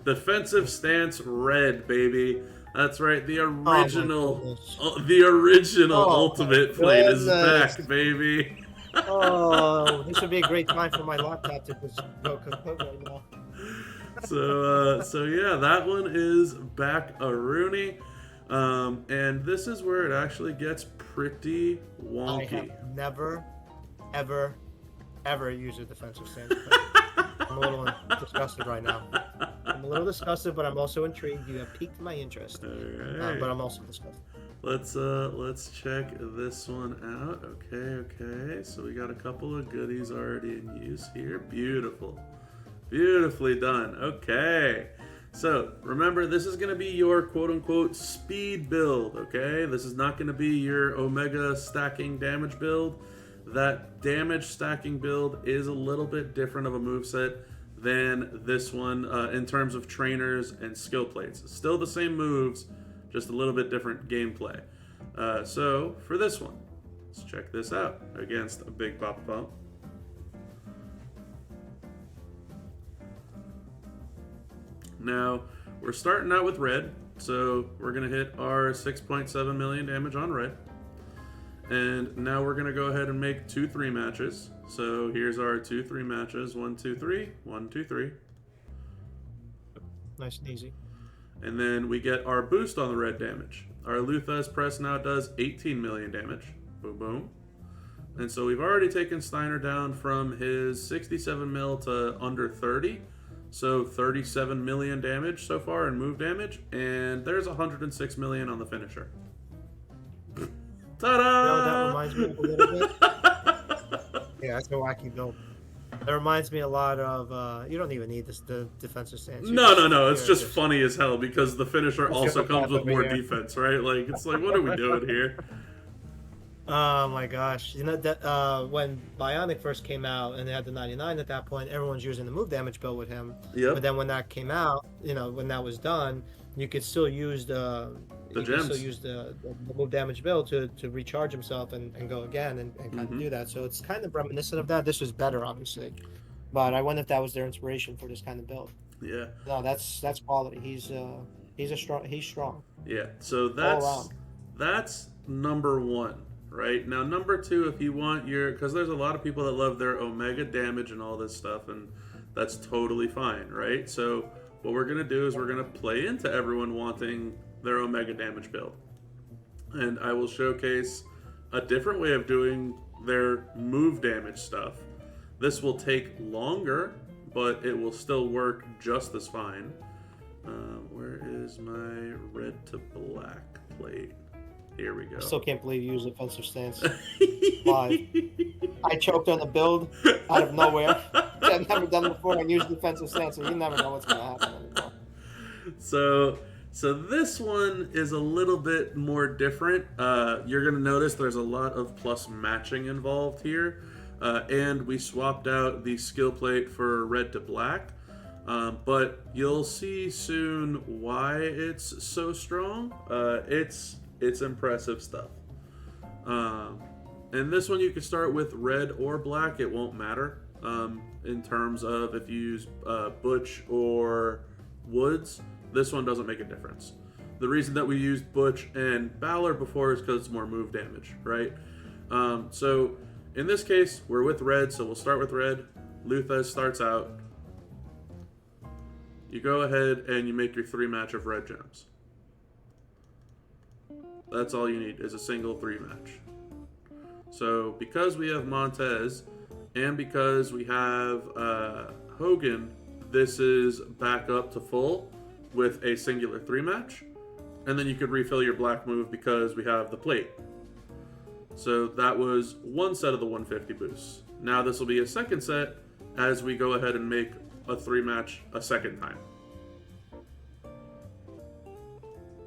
Defensive stance red, baby. That's right. The original... the original ultimate plate is back, baby. Oh, this would be a great time for my laptop to just go kaput right now. So yeah, that one is back a Rooney. And this is where it actually gets pretty wonky. I have never, ever used a defensive stance. I'm a little disgusted right now. I'm a little disgusted, but I'm also intrigued. You have piqued my interest. All right. But I'm also disgusted. Let's check this one out. Okay. So we got a couple of goodies already in use here. Beautiful. Beautifully done. Okay. So remember, this is going to be your quote-unquote speed build, okay? This is not going to be your Omega stacking damage build. That damage stacking build is a little bit different of a moveset than this one in terms of trainers and skill plates. Still the same moves, just a little bit different gameplay. So for this one, let's check this out against a Big Papa Pump. Now, we're starting out with red, so we're going to hit our 6.7 million damage on red. And now we're going to go ahead and make 2-3 matches. So here's our 2-3 matches. 1, 2, 3. 1, 2, 3. Nice and easy. And then we get our boost on the red damage. Our Luthez press now does 18 million damage. Boom, boom. And so we've already taken Steiner down from his 67 mil to under 30. So 37 million damage so far in move damage, and there's 106 million on the finisher. Ta-da! You know what that reminds me of a little bit? Yeah, that's a wacky build. That reminds me a lot of, you don't even need the defensive stance. No. It's just funny as hell because the finisher also comes with more defense, right? Like, it's like, what are we doing here? Oh my gosh. You know that when Bionic first came out and they had the 99 at that point, everyone's using the move damage build with him. Yep. But then when that came out, when that was done, you could still use the move damage build to recharge himself and go again and kind of do that. So it's kind of reminiscent of that. This was better, obviously. But I wonder if that was their inspiration for this kind of build. Yeah. No, that's quality. He's strong. Yeah. So that's number one. Right? Now, number two, if you want because there's a lot of people that love their Omega damage and all this stuff, and that's totally fine, right? So what we're going to do is we're going to play into everyone wanting their Omega damage build. And I will showcase a different way of doing their move damage stuff. This will take longer, but it will still work just as fine. Where is my red to black plate? Here we go. I still can't believe you used defensive stance. Live. I choked on the build out of nowhere. I've never done it before. I used defensive stance, so you never know what's going to happen anymore. So this one is a little bit more different. You're going to notice there's a lot of plus matching involved here. And we swapped out the skill plate for red to black. But you'll see soon why it's so strong. It's impressive stuff. And this one you can start with red or black. It won't matter in terms of if you use Butch or Woods. This one doesn't make a difference. The reason that we used Butch and Balor before is because it's more move damage, right? So in this case, we're with red, so we'll start with red. Luthez starts out. You go ahead and you make your 3 match of red gems. That's all you need is a single 3 match. So because we have Montez, and because we have Hogan, this is back up to full with a singular 3-match. And then you could refill your black move because we have the plate. So that was one set of the 150 boosts. Now this will be a second set as we go ahead and make a 3-match a second time.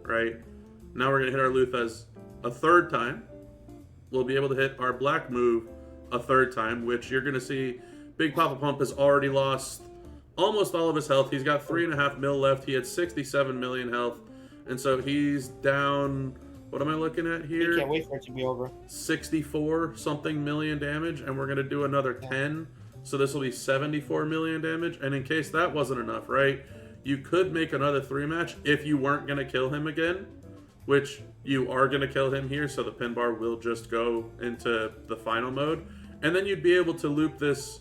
Right? Now we're going to hit our Luthez a third time. We'll be able to hit our black move a third time, which you're going to see Big Papa Pump has already lost almost all of his health. He's got 3.5 mil left. He had 67 million health. And so he's down, what am I looking at here? You can't wait for it to be over. 64 something million damage, and we're going to do another 10. So this will be 74 million damage. And in case that wasn't enough, right? You could make another 3-match if you weren't going to kill him again, which you are going to kill him here, so the pin bar will just go into the final mode. And then you'd be able to loop this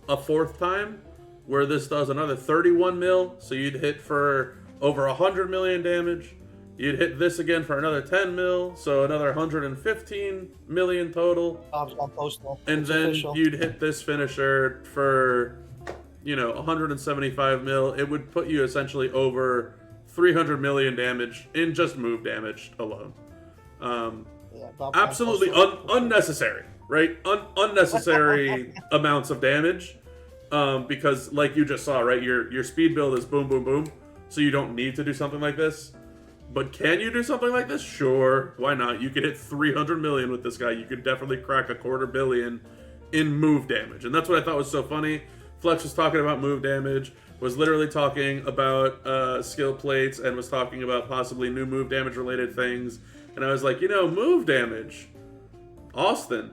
a fourth time, where this does another 31 mil, so you'd hit for over 100 million damage. You'd hit this again for another 10 mil, so another 115 million total. And then you'd hit this finisher for, 175 mil. It would put you essentially over 300 million damage in just move damage alone. Absolutely unnecessary, right? Unnecessary amounts of damage. Because like you just saw, right, your speed build is boom, boom, boom. So you don't need to do something like this. But can you do something like this? Sure. Why not? You could hit 300 million with this guy. You could definitely crack 250 million in move damage. And that's what I thought was so funny. Flex was talking about move damage, was literally talking about skill plates, and was talking about possibly new move damage related things. And I was like, move damage. Austin.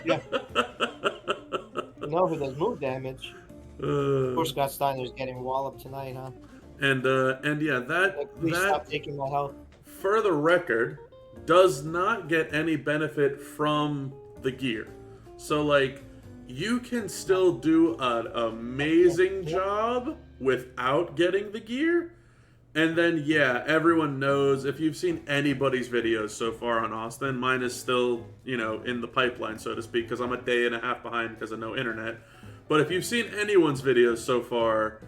Yeah. Know who does move damage. Of course, Scott Steiner's getting walloped tonight, huh? And yeah, Please stop taking my health. For the record, does not get any benefit from the gear. So like, you can still do an amazing job without getting the gear. And then, yeah, everyone knows, if you've seen anybody's videos so far on Austin, mine is still, in the pipeline, so to speak, because I'm a day and a half behind because of no internet. But if you've seen anyone's videos so far,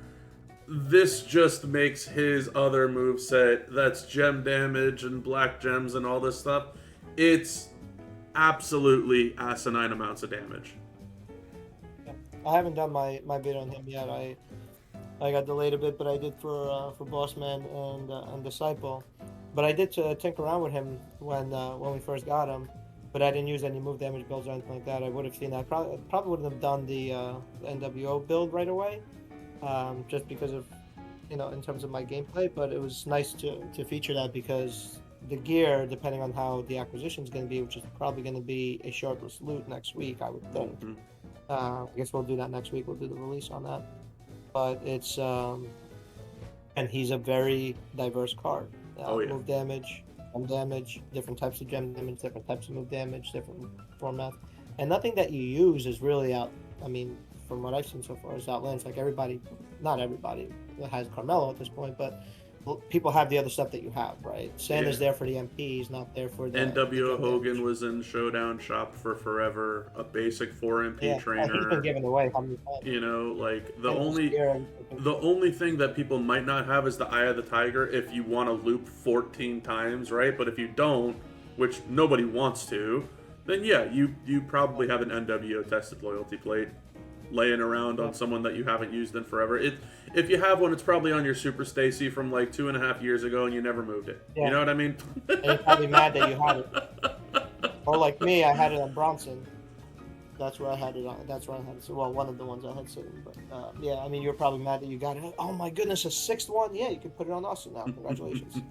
this just makes his other moveset, that's gem damage and black gems and all this stuff, it's absolutely asinine amounts of damage. I haven't done my bid on him yet. I got delayed a bit, but I did for Bossman and Disciple. But I did tinker around with him when we first got him, but I didn't use any move damage builds or anything like that. I would have seen that. Probably wouldn't have done the NWO build right away, just because of, in terms of my gameplay. But it was nice to feature that, because the gear, depending on how the acquisition is going to be, which is probably going to be a shortlist loot next week, I would think. Mm-hmm. I guess we'll do that next week. We'll do the release on that. But it's and he's a very diverse card. Move damage, gem damage, different types of gem damage, different types of move damage, different formats, and nothing that you use is really out. I mean, from what I've seen so far, is outlandish. Like not everybody has Carmelo at this point, but people have the other stuff that you have, right? Santa's there for the MP, he's not there for the NWO. Hogan was in Showdown Shop for forever, a basic 4 MP trainer. He's been given away how many times? Like the only thing that people might not have is the Eye of the Tiger if you want to loop 14 times, right? But if you don't, which nobody wants to, then yeah, you probably have an NWO tested loyalty plate laying around on someone that you haven't used in forever. If you have one, it's probably on your Super Stacy from like 2.5 years ago and you never moved it. Yeah. You know what I mean? And you're probably mad that you had it. Or like me, I had it on Bronson. That's where I had it on. That's where I had it. Well, one of the ones I had sitting. But yeah, I mean, you're probably mad that you got it. Oh my goodness, a 6th one? Yeah, you can put it on Austin now. Congratulations.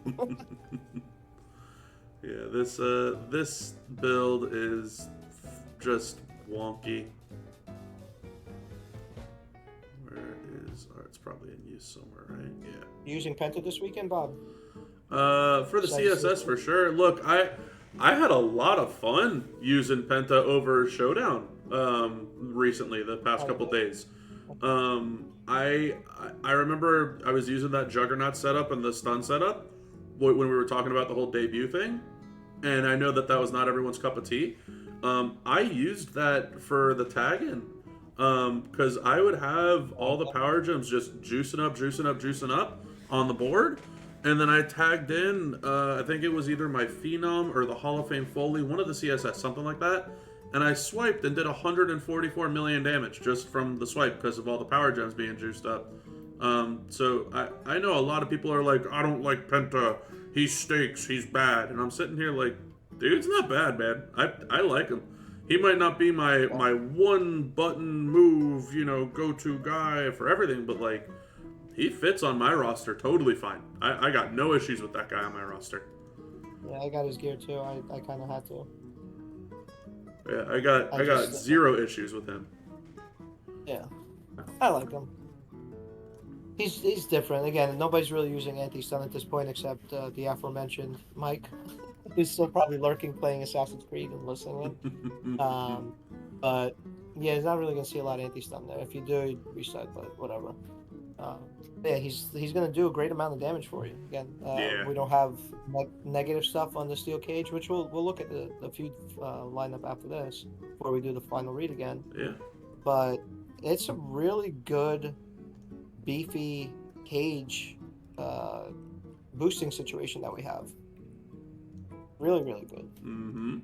Yeah, this build is just wonky. It's probably in use somewhere, right? Yeah. You using Penta this weekend, Bob? For the CSS for sure. Look, I had a lot of fun using Penta over Showdown recently, the past couple days. I remember I was using that Juggernaut setup and the stun setup when we were talking about the whole debut thing, and I know that was not everyone's cup of tea. I used that for the tag-in. Because I would have all the power gems just juicing up, juicing up, juicing up on the board. And then I tagged in, I think it was either my Phenom or the Hall of Fame Foley, one of the CSS, something like that. And I swiped and did 144 million damage just from the swipe because of all the power gems being juiced up. So I know a lot of people are like, I don't like Penta. He stinks. He's bad. And I'm sitting here like, dude's not bad, man. I like him. He might not be my one button move, go to guy for everything, but like he fits on my roster totally fine. I got no issues with that guy on my roster. Yeah, I got his gear too. I kind of had to. Yeah, I got zero issues with him. Yeah, I like him. He's different. Again, nobody's really using anti-stun at this point except the aforementioned Mike, who's still probably lurking playing Assassin's Creed and listening. But yeah, he's not really gonna see a lot of anti-stun there. If you do, he'd reset, but whatever. Yeah, he's gonna do a great amount of damage for you. Again, we don't have negative stuff on the steel cage, which we'll look at the feud lineup after this before we do the final read again. Yeah. But it's a really good, beefy cage boosting situation that we have. Really, really good. Mm-hmm.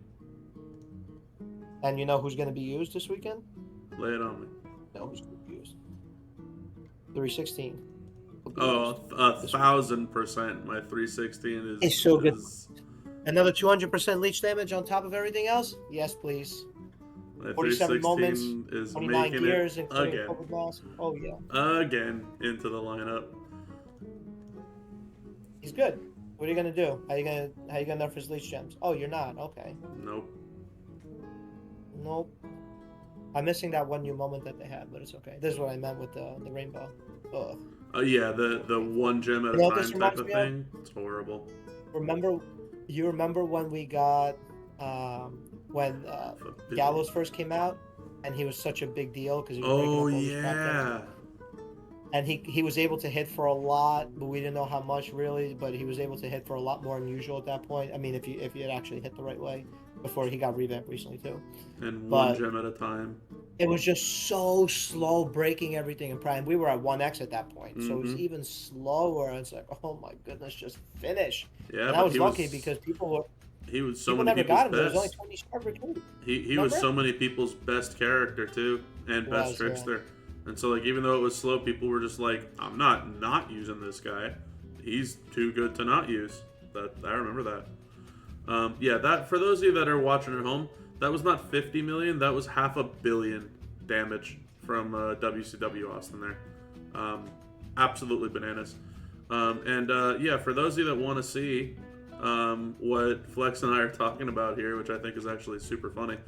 And you know who's going to be used this weekend? Lay it on me. No, who's going to be used? 316. Oh, 1,000%. My 316 is... It's so good. Another 200% leech damage on top of everything else? Yes, please. My 47 moments, is 29 making gears, it including again. covered glass. Oh, yeah. Again into the lineup. He's good. What are you going to do? How you gonna nerf his leech gems? Oh, you're not. Okay. Nope. I'm missing that one new moment that they had, but it's okay. This is what I meant with the rainbow. Ugh. Yeah, the one gem at a time type of thing. It's horrible. You remember when we got when Gallows first came out, and he was such a big deal because he was breaking up all these crap things? And he was able to hit for a lot, but we didn't know how much really. But he was able to hit for a lot more than usual at that point. I mean, if you had actually hit the right way, before he got revamped recently too. And one gem at a time. It was just so slow breaking everything in Prime. We were at 1x at that point, so it was even slower. It's like, oh my goodness, just finish. Yeah, and I was lucky because people were. He was so people many never got people's him. There was best. only 20 star recruit. He was so many people's best character too, and best trickster. Yeah. And so like even though it was slow, people were just like, I'm not using this guy. He's too good to not use. I remember that. Yeah, that for those of you that are watching at home, that was not 50 million. That was 500 million damage from WCW Austin there. Absolutely bananas. Yeah, for those of you that want to see what Flex and I are talking about here, which I think is actually super funny.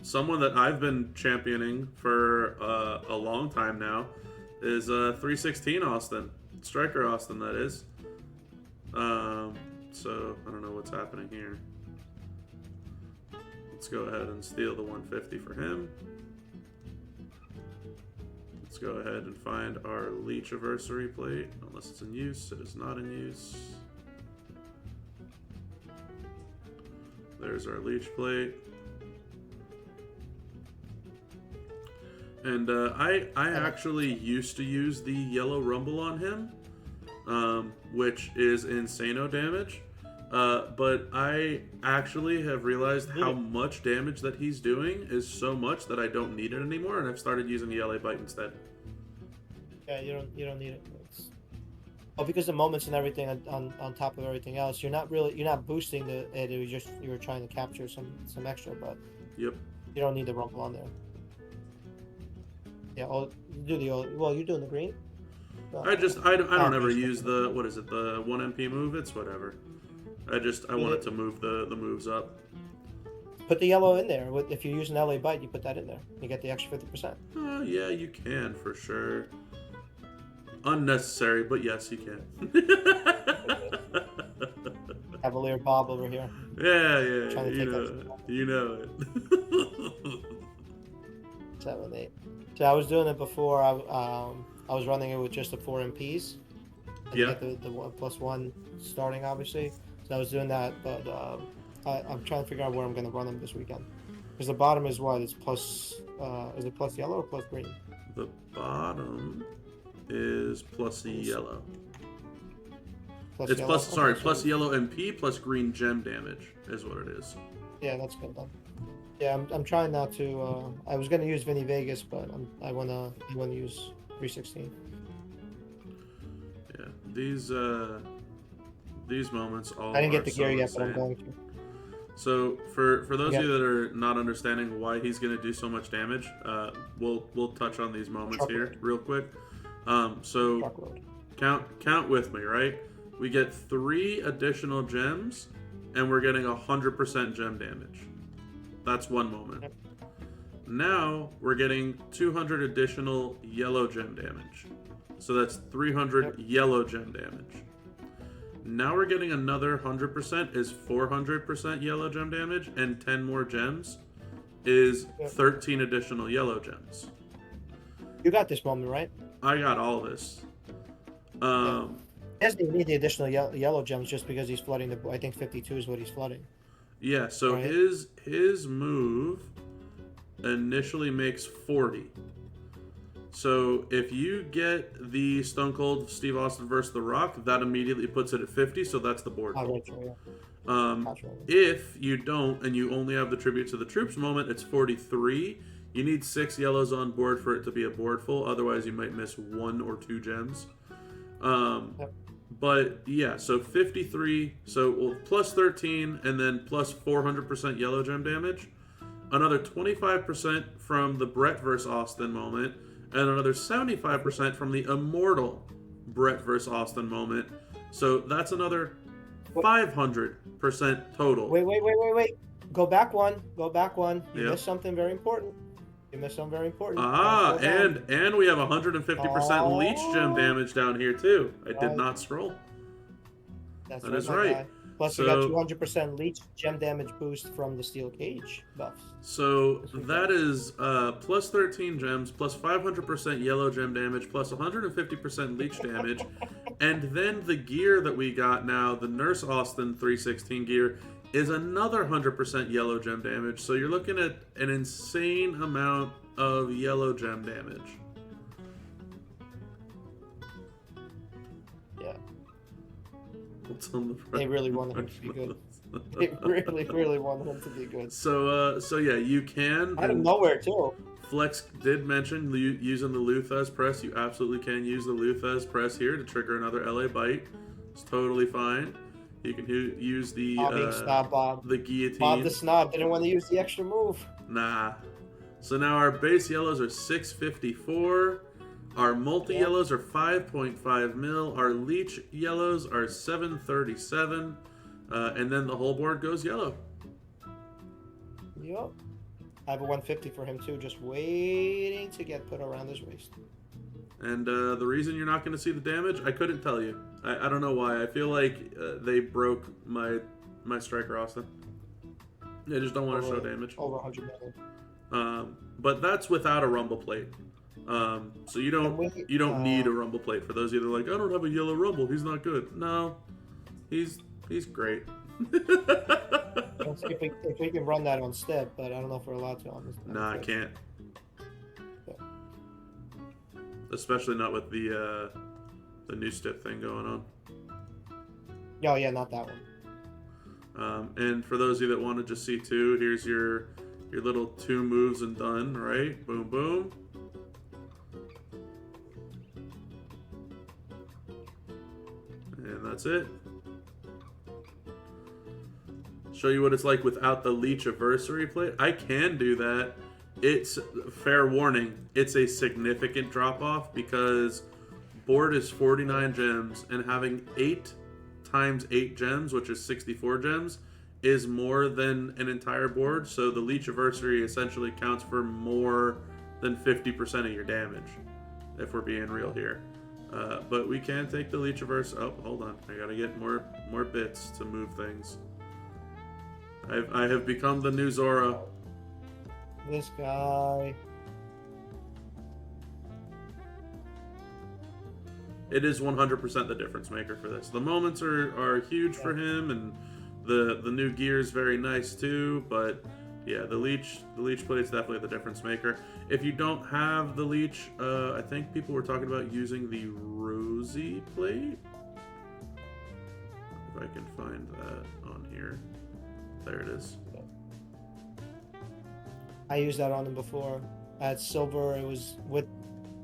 Someone that I've been championing for a long time now is 316 Austin. Striker Austin, that is. So, I don't know what's happening here. Let's go ahead and steal the 150 for him. Let's go ahead and find our Leech Anniversary plate. Unless it's in use, it is not in use. There's our Leech plate. And I actually used to use the Yellow Rumble on him, which is insano damage. But I actually have realized how much damage that he's doing is so much that I don't need it anymore, and I've started using the LA Bite instead. Yeah, you don't need it. Because the moments and everything on top of everything else, you're not boosting it. You're trying to capture some extra, but yep, you don't need the Rumble on there. Yeah, you're doing the green. I don't ever use the the 1 MP move. It's whatever. I wanted to move the moves up. Put the yellow in there. If you're using LA Bite, you put that in there. You get the extra 50%. Yeah, you can for sure. Unnecessary, but yes, you can. Cavalier Bob over here. Yeah, you know it. 7, 8. So I was doing it before. I was running it with just the 4 MPs. And Yeah. get the 1+1 starting, obviously. So I was doing that, but I'm trying to figure out where I'm gonna run him this weekend. Because the bottom is what? It's plus. Is it plus yellow or plus green? The bottom is plus yellow. Plus It's yellow? plus, sorry, Okay, plus so- yellow MP plus green gem damage is what it is. Yeah, that's good then. Yeah, I'm trying not to. I was gonna use Vinny Vegas, but I wanna use 316. Yeah, these moments all I didn't are get the so gear yet, but I'm insane. going to. So for those Yeah. of you that are not understanding why he's going to do so much damage, we'll touch on these moments Truck here load. real quick. So Truckload. count with me, right? We get 3 additional gems, and we're getting 100% gem damage. That's one moment. Yep. Now we're getting 200 additional yellow gem damage. So that's 300 Yep. yellow gem damage. Now we're getting another 100% is 400% yellow gem damage, and 10 more gems is Yep. 13 additional yellow gems. You got this moment, right? I got all this. He doesn't even need the additional yellow gems just because he's flooding the. I think 52 is what he's flooding. Yeah, so Right. his move initially makes 40. So if you get the Stone Cold Steve Austin versus The Rock, that immediately puts it at 50, so that's the board. Oh, right, sure, yeah. Gotcha. If you don't, and you only have the Tribute to the Troops moment, it's 43. You need 6 yellows on board for it to be a board full, otherwise you might miss 1 or 2 gems. Yep. But yeah, so 53, so plus 13, and then plus 400% yellow gem damage. Another 25% from the Brett vs. Austin moment, and another 75% from the Immortal Brett vs. Austin moment. So that's another 500% total. Wait. Go back one. You Yep. missed something very important. Ah, and we have 150% leech gem damage down here too. I did not scroll. That's That is my right. guy. Plus, we got 200% leech gem damage boost from the steel cage buffs. So that is plus 13 gems, plus 500% yellow gem damage, plus 150% leech damage, and then the gear that we got now, the Nurse Austin 316 gear, is another 100% yellow gem damage. So you're looking at an insane amount of yellow gem damage. Yeah. What's on the front? They really wanted him to be good. They really wanted him to be good. So yeah, you can. Out of nowhere, too. Flex did mention using the Luthez press. You absolutely can use the Luthez press here to trigger another LA bite. It's totally fine. You can use the Bob. the guillotine. Bob the snob didn't want to use the extra move. Nah. So now our base yellows are 654. Our multi yellows are 5.5 mil. Our leech yellows are 737. And then the whole board goes yellow. Yep. I have a 150 for him too, just waiting to get put around his waist. And the reason you're not going to see the damage, I couldn't tell you. I don't know why. I feel like they broke my Striker Austin. They just don't want to show damage. Over 100 million. But that's without a rumble plate. So you don't need a rumble plate. For those of you that are like, I don't have a yellow rumble, he's not good. No, he's great. if we can run that on step, but I don't know if we're allowed to on this. Nah, I can't. Yeah. Especially not with the new step thing going on. Oh yeah, not that one. And for those of you that want to just see two, here's your little 2 moves and done, right? Boom, boom. And that's it. Show you what it's like without the Leech Adversary plate. I can do that. It's, fair warning, it's a significant drop off because board is 49 gems and having 8 times 8 gems, which is 64 gems, is more than an entire board. So the Leech Adversary essentially counts for more than 50% of your damage, if we're being real here. But we can take the Leech Adversary. Oh, hold on. I gotta get more bits to move things. I have become the new Zora. This guy. It is 100% the difference maker for this. The moments are huge for him, and The new gear is very nice too, but yeah, the leech plate's definitely the difference maker. If you don't have the leech, I think people were talking about using the rosy plate. If I can find that on here, there it is. I used that on him before. At silver, it was with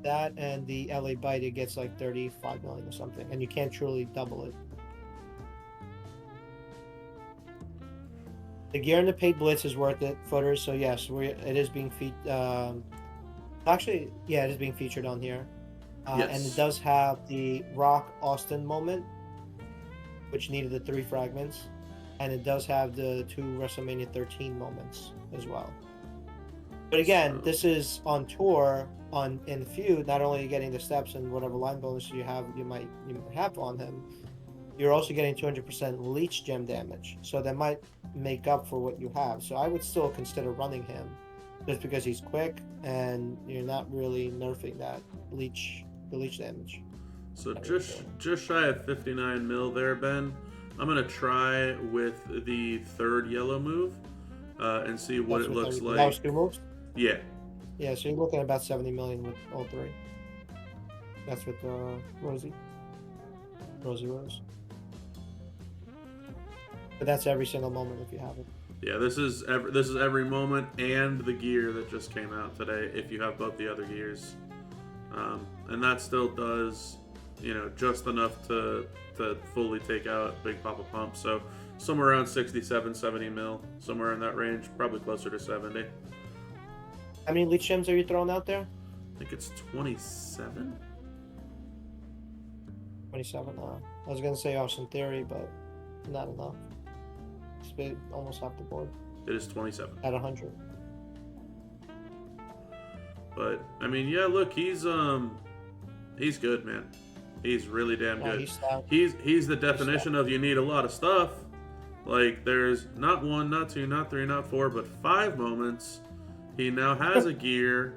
that and the LA Bite, it gets like 35 million or something, and you can't truly double it. The gear and the paid blitz is worth it, footers. So yes, it is being featured. Actually, yeah, it is being featured on here, Yes. and it does have the Rock Austin moment, which needed the 3 fragments, and it does have the 2 WrestleMania 13 moments as well. But again, this is on tour. In feud, not only are you getting the steps and whatever line bonus you might have on him, you're also getting 200% leech gem damage. So that might make up for what you have. So I would still consider running him, just because he's quick and you're not really nerfing that the leech damage. So just shy of 59 mil there, Ben. I'm gonna try with the 3rd yellow move and see what it looks like. Those 2 moves? Yeah. Yeah, so you're looking at about 70 million with all 3. That's with Rosie Rose. But that's every single moment if you have it. Yeah, this is every moment and the gear that just came out today. If you have both the other gears, and that still does, just enough to fully take out Big Papa Pump. So somewhere around 67, 70 mil, somewhere in that range, probably closer to 70. How many leech gems are you throwing out there? I think it's 27. 27. I was gonna say Austin Theory, but not enough. It's almost off the board. It is 27 at 100. But I mean, yeah, look, he's good, man. He's really damn good. He's the definition of you need a lot of stuff. Like, there's not 1, not 2, not 3, not 4, but 5 moments. He now has a gear.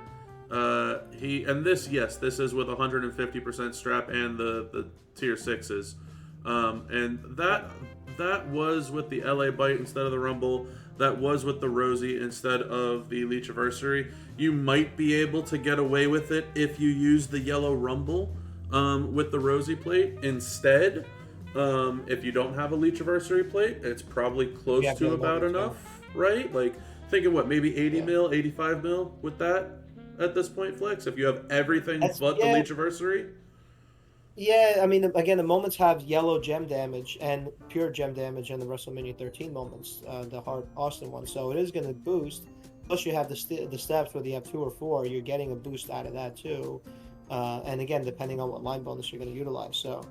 This is with 150% strap and the tier 6s. And that was with the LA Bite instead of the Rumble. That was with the Rosie instead of the Leechiversary. You might be able to get away with it if you use the yellow Rumble with the Rosie plate instead. If you don't have a Leechiversary plate, it's probably close to about enough, right? Like, think of what, maybe 80 mil, 85 mil with that at this point, Flex, if you have everything but the Leechiversary. Yeah, I mean, again, the moments have yellow gem damage and pure gem damage in the WrestleMania 13 moments, the hard Austin one. So it is going to boost. Plus, you have the steps, whether you have 2 or 4, you're getting a boost out of that too. And again, depending on what line bonus you're going to utilize. So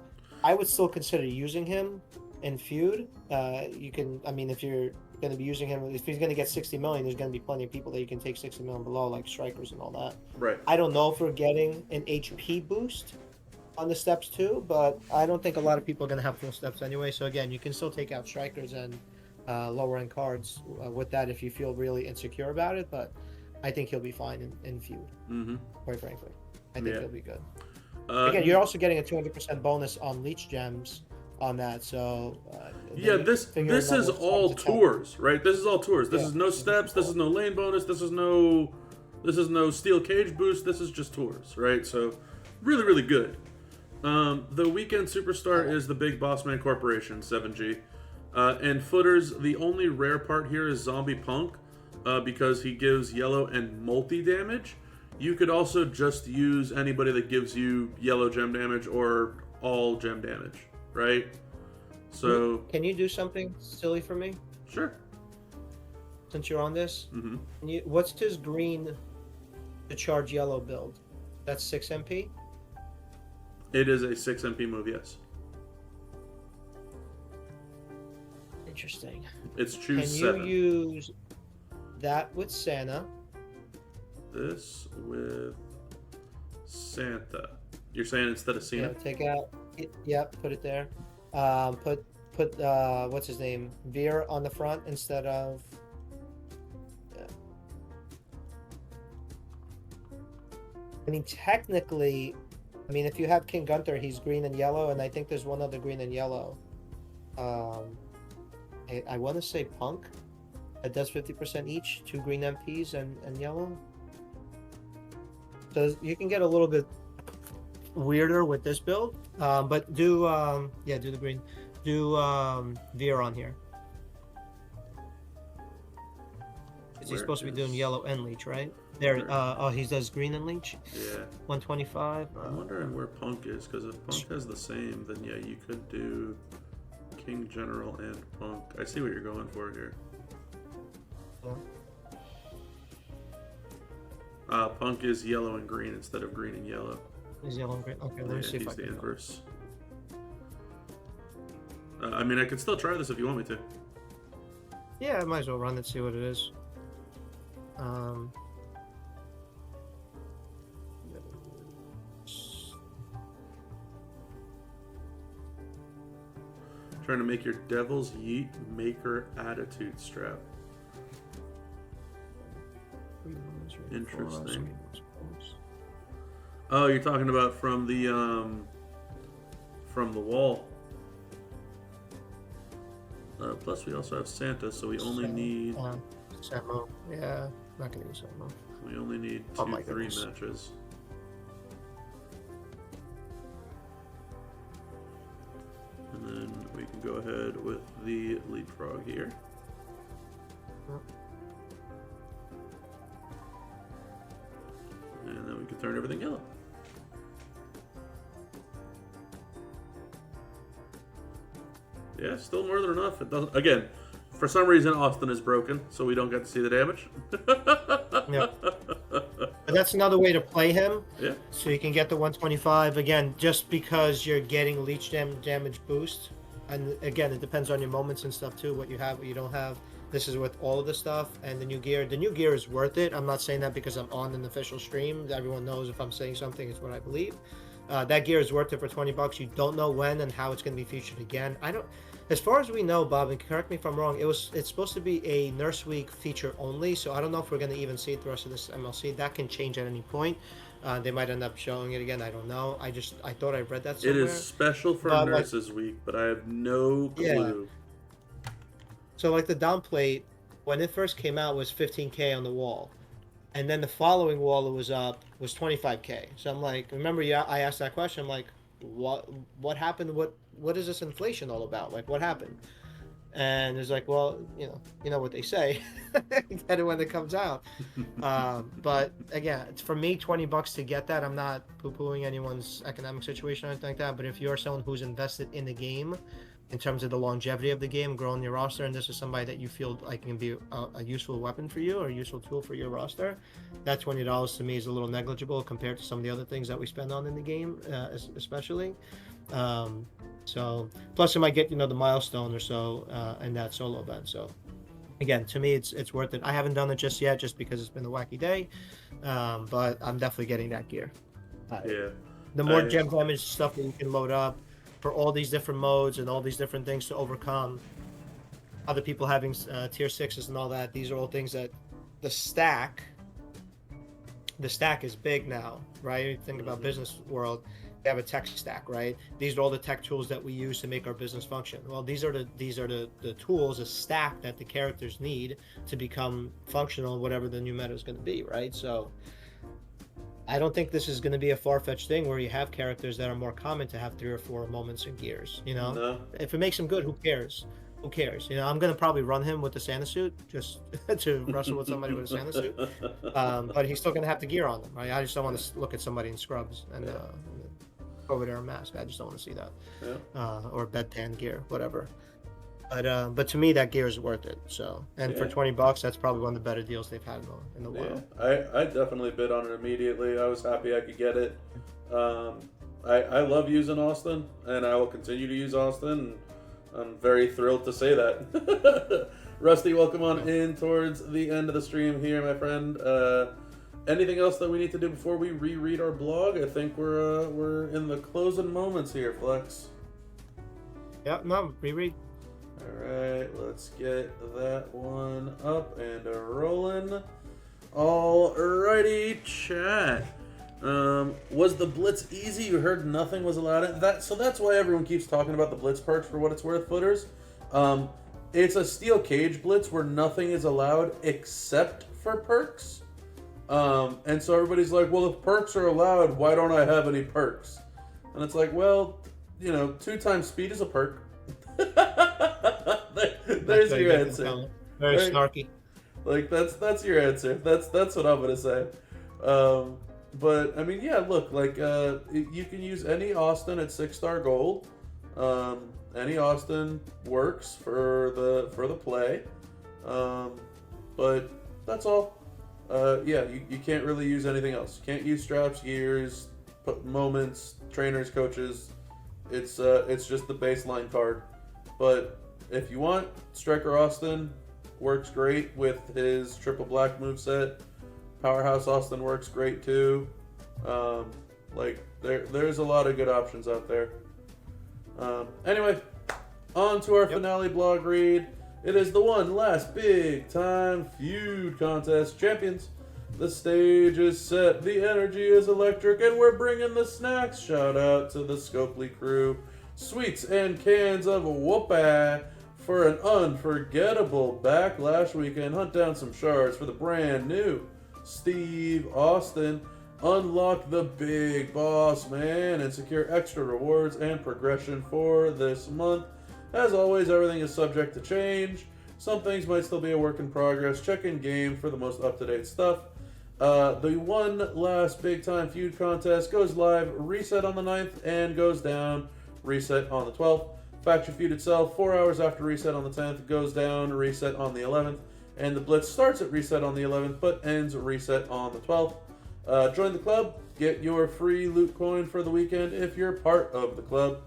I would still consider using him in feud. You can, I mean, if you're going to be using him, if he's going to get 60 million, there's going to be plenty of people that you can take 60 million below, like strikers and all that. Right. I don't know if we're getting an HP boost on the steps too, but I don't think a lot of people are going to have full steps anyway. So again, you can still take out strikers and lower end cards with that if you feel really insecure about it. But I think he'll be fine in feud. Quite frankly, I think he'll be good. Again, you're also getting a 200% bonus on leech gems on that. So this is all tours, right? This is all tours. This is no steps. This is no lane bonus. This is no steel cage boost. This is just tours, right? So really, really good. The weekend superstar is the Big Boss Man Corporation 7G, and footers. The only rare part here is Zombie Punk, because he gives yellow and multi damage. You could also just use anybody that gives you yellow gem damage or all gem damage, right? So can you do something silly for me? Sure. Since you're on this, what's his green to charge yellow build? That's 6 MP. It is a 6 MP move, yes. Interesting. It's choose 7. Can you use that with Santa? This with Santa. You're saying instead of Cena? Yeah, take out. Put it there. Put what's his name? Veer on the front instead of. Yeah. I mean, technically. I mean, if you have King Gunther, he's green and yellow, and I think there's one other green and yellow. I want to say Punk. It does 50% each, 2 green MPs and yellow. So you can get a little bit weirder with this build, but do do the green, do Veer on here. Is he supposed to be doing yellow and leech, right? There, oh, he does green and leech. Yeah. 125. I'm wondering where Punk is, because if Punk has the same, then yeah, you could do King General and Punk. I see what you're going for here. Punk is yellow and green instead of green and yellow. Is yellow and green? Okay, let me see if I can. He's the inverse. I mean, I can still try this if you want me to. Yeah, I might as well run it, see what it is. Trying to make your Devil's Yeet Maker Attitude strap. Interesting. Oh, you're talking about from the wall. Plus, we also have Santa, so we only need. Samo. Yeah, not gonna use Samo. We only need 3 matches. And then we can go ahead with the leapfrog here. And then we can turn everything yellow. Yeah, still more than enough. It doesn't. Again, for some reason, Austin is broken, so we don't get to see the damage. Yep. But that's another way to play him. Yeah. So you can get the 125 again, just because you're getting leech damage boost. And again, it depends on your moments and stuff too. What you have, what you don't have. This is with all of the stuff and the new gear. The new gear is worth it. I'm not saying that because I'm on an official stream. Everyone knows if I'm saying something, it's what I believe. That gear is worth it for $20. You don't know when and how it's going to be featured again. I don't. As far as we know, Bob, and correct me if I'm wrong, it's supposed to be a Nurse Week feature only, so I don't know if we're going to even see it the rest of this MLC. That can change at any point. They might end up showing it again. I don't know. I thought I read that somewhere. It is special for Nurses Week, but I have no clue. Yeah. So like the down plate, when it first came out, was 15K on the wall. And then the following wall it was up was 25K. So I'm like, remember, I asked that question. I'm like, what happened? What is this inflation all about? Like, what happened? And it's like, well, you know what they say. Get it when it comes out. But again, it's for me, $20 to get that. I'm not poo-pooing anyone's economic situation or anything like that. But if you're someone who's invested in the game, in terms of the longevity of the game, growing your roster, and this is somebody that you feel like can be a useful weapon for you or a useful tool for your roster, that $20 to me is a little negligible compared to some of the other things that we spend on in the game, especially. So plus it might get the milestone or so in that solo event. So again, to me it's worth it. I haven't done it just yet, just because it's been a wacky day, but I'm definitely getting that gear. Yeah. The more gem damage stuff that you can load up for all these different modes and all these different things to overcome other people having tier 6s and all that. These are all things that the stack is big now, right? You think about business world, we have a tech stack, right? These are all the tech tools that we use to make our business function. Well, these are the tools, a stack that the characters need to become functional, whatever the new meta is going to be, right? So I don't think this is going to be a far-fetched thing where you have characters that are more common to have 3 or 4 moments and gears. No. If it makes him good, who cares? Who cares? I'm going to probably run him with the Santa suit just to wrestle with somebody with a Santa suit. But he's still going to have the gear on them, right? I just don't want to look at somebody in scrubs and over there a mask. I just don't want to see that. Yeah. Or bedpan gear, whatever. But to me, that gear is worth it. So, and for $20, that's probably one of the better deals they've had in the world. Yeah, I definitely bid on it immediately. I was happy I could get it. I love using Austin, and I will continue to use Austin. I'm very thrilled to say that. Rusty, welcome on in towards the end of the stream here, my friend. Anything else that we need to do before we reread our blog? I think we're in the closing moments here, Flex. Yeah, no, reread. Alright, let's get that one up and rolling. Alrighty, chat. Was the Blitz easy? You heard nothing was allowed in that, so that's why everyone keeps talking about the Blitz perks for what it's worth, footers. it's a steel cage blitz where nothing is allowed except for perks. And so everybody's like, well, if perks are allowed, why don't I have any perks? And it's like, well, 2 times speed is a perk. There's your answer. Very right? snarky. Like that's your answer. That's what I'm gonna say. But I mean, yeah. Look, like you can use any Austin at 6-star gold. Any Austin works for the play. But that's all. Yeah, you can't really use anything else. You can't use straps, gears, moments, trainers, coaches. It's just the baseline card. But if you want, Striker Austin works great with his triple black moveset. Powerhouse Austin works great too. Like there's a lot of good options out there. Anyway, on to our finale blog read. It is the one last big time feud contest. Champions, the stage is set, the energy is electric, and we're bringing the snacks. Shout out to the Scopely crew. Sweets and cans of whoopah for an unforgettable Backlash weekend. Hunt down some shards for the brand new Steve Austin. Unlock the Big Boss Man and secure extra rewards and progression for this month. As always, everything is subject to change. Some things might still be a work in progress. Check in game for the most up-to-date stuff. The one last big time feud contest goes live, reset on the 9th, and goes down, reset on the 12th. Faction feud itself, 4 hours after reset on the 10th, goes down, reset on the 11th. And the Blitz starts at reset on the 11th, but ends reset on the 12th. Join the club, get your free loot coin for the weekend if you're part of the club.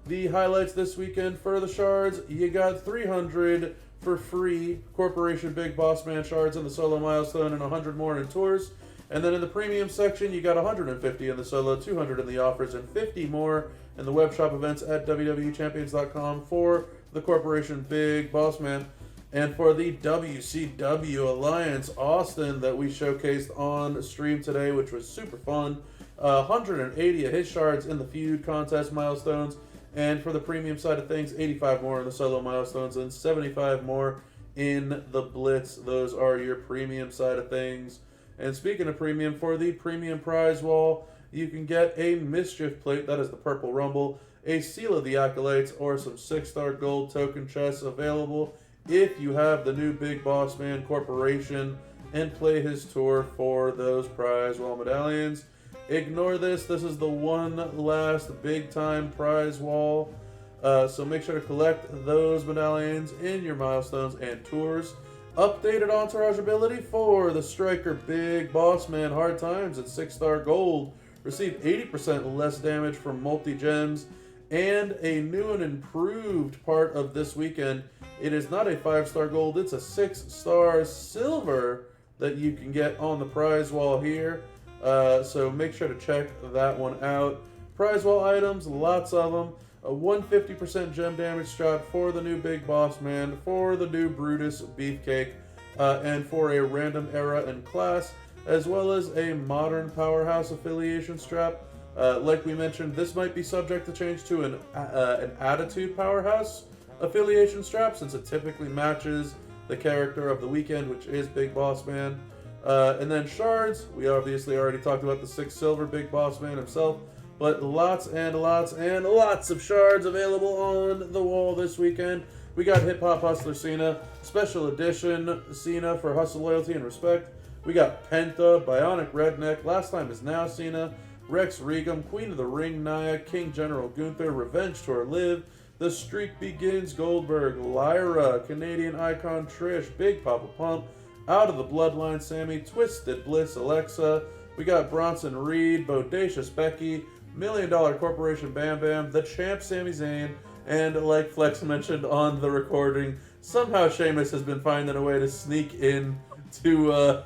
The highlights this weekend for the shards, you got 300 for free Corporation Big Boss Man shards in the solo milestone and 100 more in tours. And then in the premium section, you got 150 in the solo, 200 in the offers, and 50 more in the web shop events at WWEchampions.com for the Corporation Big Boss Man. And for the WCW Alliance Austin that we showcased on stream today, which was super fun, 180 of his shards in the feud contest milestones. And for the premium side of things, 85 more in the solo milestones and 75 more in the Blitz. Those are your premium side of things. And speaking of premium, for the premium prize wall, you can get a Mischief plate, that is the Purple Rumble, a Seal of the Acolytes, or some 6-star gold token chests available if you have the new Big Boss Man Corporation and play his tour for those prize wall medallions. Ignore this. This is the one last big time prize wall. So make sure to collect those medallions in your milestones and tours. Updated entourage ability for the Striker Big Boss Man Hard Times at 6-star gold. Receive 80% less damage from multi-gems. And a new and improved part of this weekend. It is not a 5-star gold. It's a 6-star silver that you can get on the prize wall here. So make sure to check that one out. Prize wall items, lots of them. A 150% gem damage strap for the new Big Boss Man, for the new Brutus Beefcake, and for a random era and class, as well as a modern powerhouse affiliation strap. Like we mentioned, this might be subject to change to an attitude powerhouse affiliation strap, since it typically matches the character of the weekend, which is Big Boss Man. And then shards, we obviously already talked about the 6 silver Big Boss Man himself, but lots and lots and lots of shards available on the wall this weekend. We got Hip Hop Hustler Cena, Special Edition Cena for Hustle, Loyalty, and Respect. We got Penta, Bionic Redneck, Last Time Is Now Cena, Rex Regum, Queen of the Ring Nia, King General Gunther, Revenge Tour Liv, The Streak Begins Goldberg, Lyra, Canadian Icon Trish, Big Papa Pump, Out of the Bloodline Sammy, Twisted Bliss Alexa. We got Bronson Reed, Bodacious Becky, $1 Million Corporation Bam Bam, The Champ Sami Zayn, and like Flex mentioned on the recording, somehow Sheamus has been finding a way to sneak in to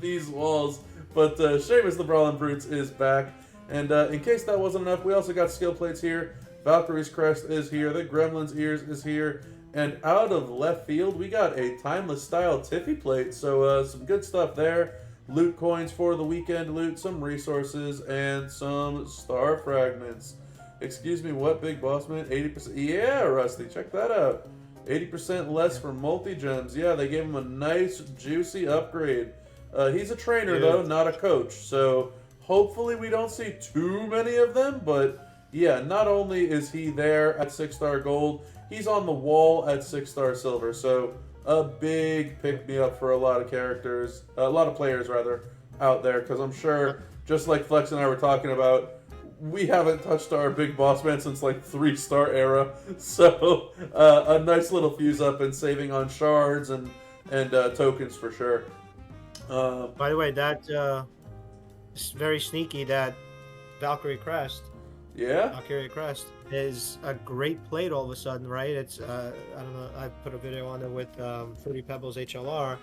these walls. But Sheamus the Brawling Brutes is back. And in case that wasn't enough, we also got skill plates here. Valkyrie's Crest is here. The Gremlin's Ears is here. And out of left field, we got a Timeless Style Tiffy plate. So some good stuff there. Loot coins for the weekend loot, some resources, and some star fragments. Excuse me, what, Big Boss Man? 80%? Yeah, Rusty, check that out. 80% less for multi-gems. Yeah, they gave him a nice, juicy upgrade. He's a trainer, though, not a coach. So hopefully we don't see too many of them. But yeah, not only is he there at 6-star gold, he's on the wall at 6-star silver. So a big pick-me-up for a lot of characters, a lot of players, rather, out there. Because I'm sure, just like Flex and I were talking about, we haven't touched our big boss man since like 3-star era, so a nice little fuse up and saving on shards and tokens for sure. By the way, that is very sneaky. That Valkyrie Crest is a great plate all of a sudden, right? It's I don't know. I put a video on it with Fruity Pebbles HLR.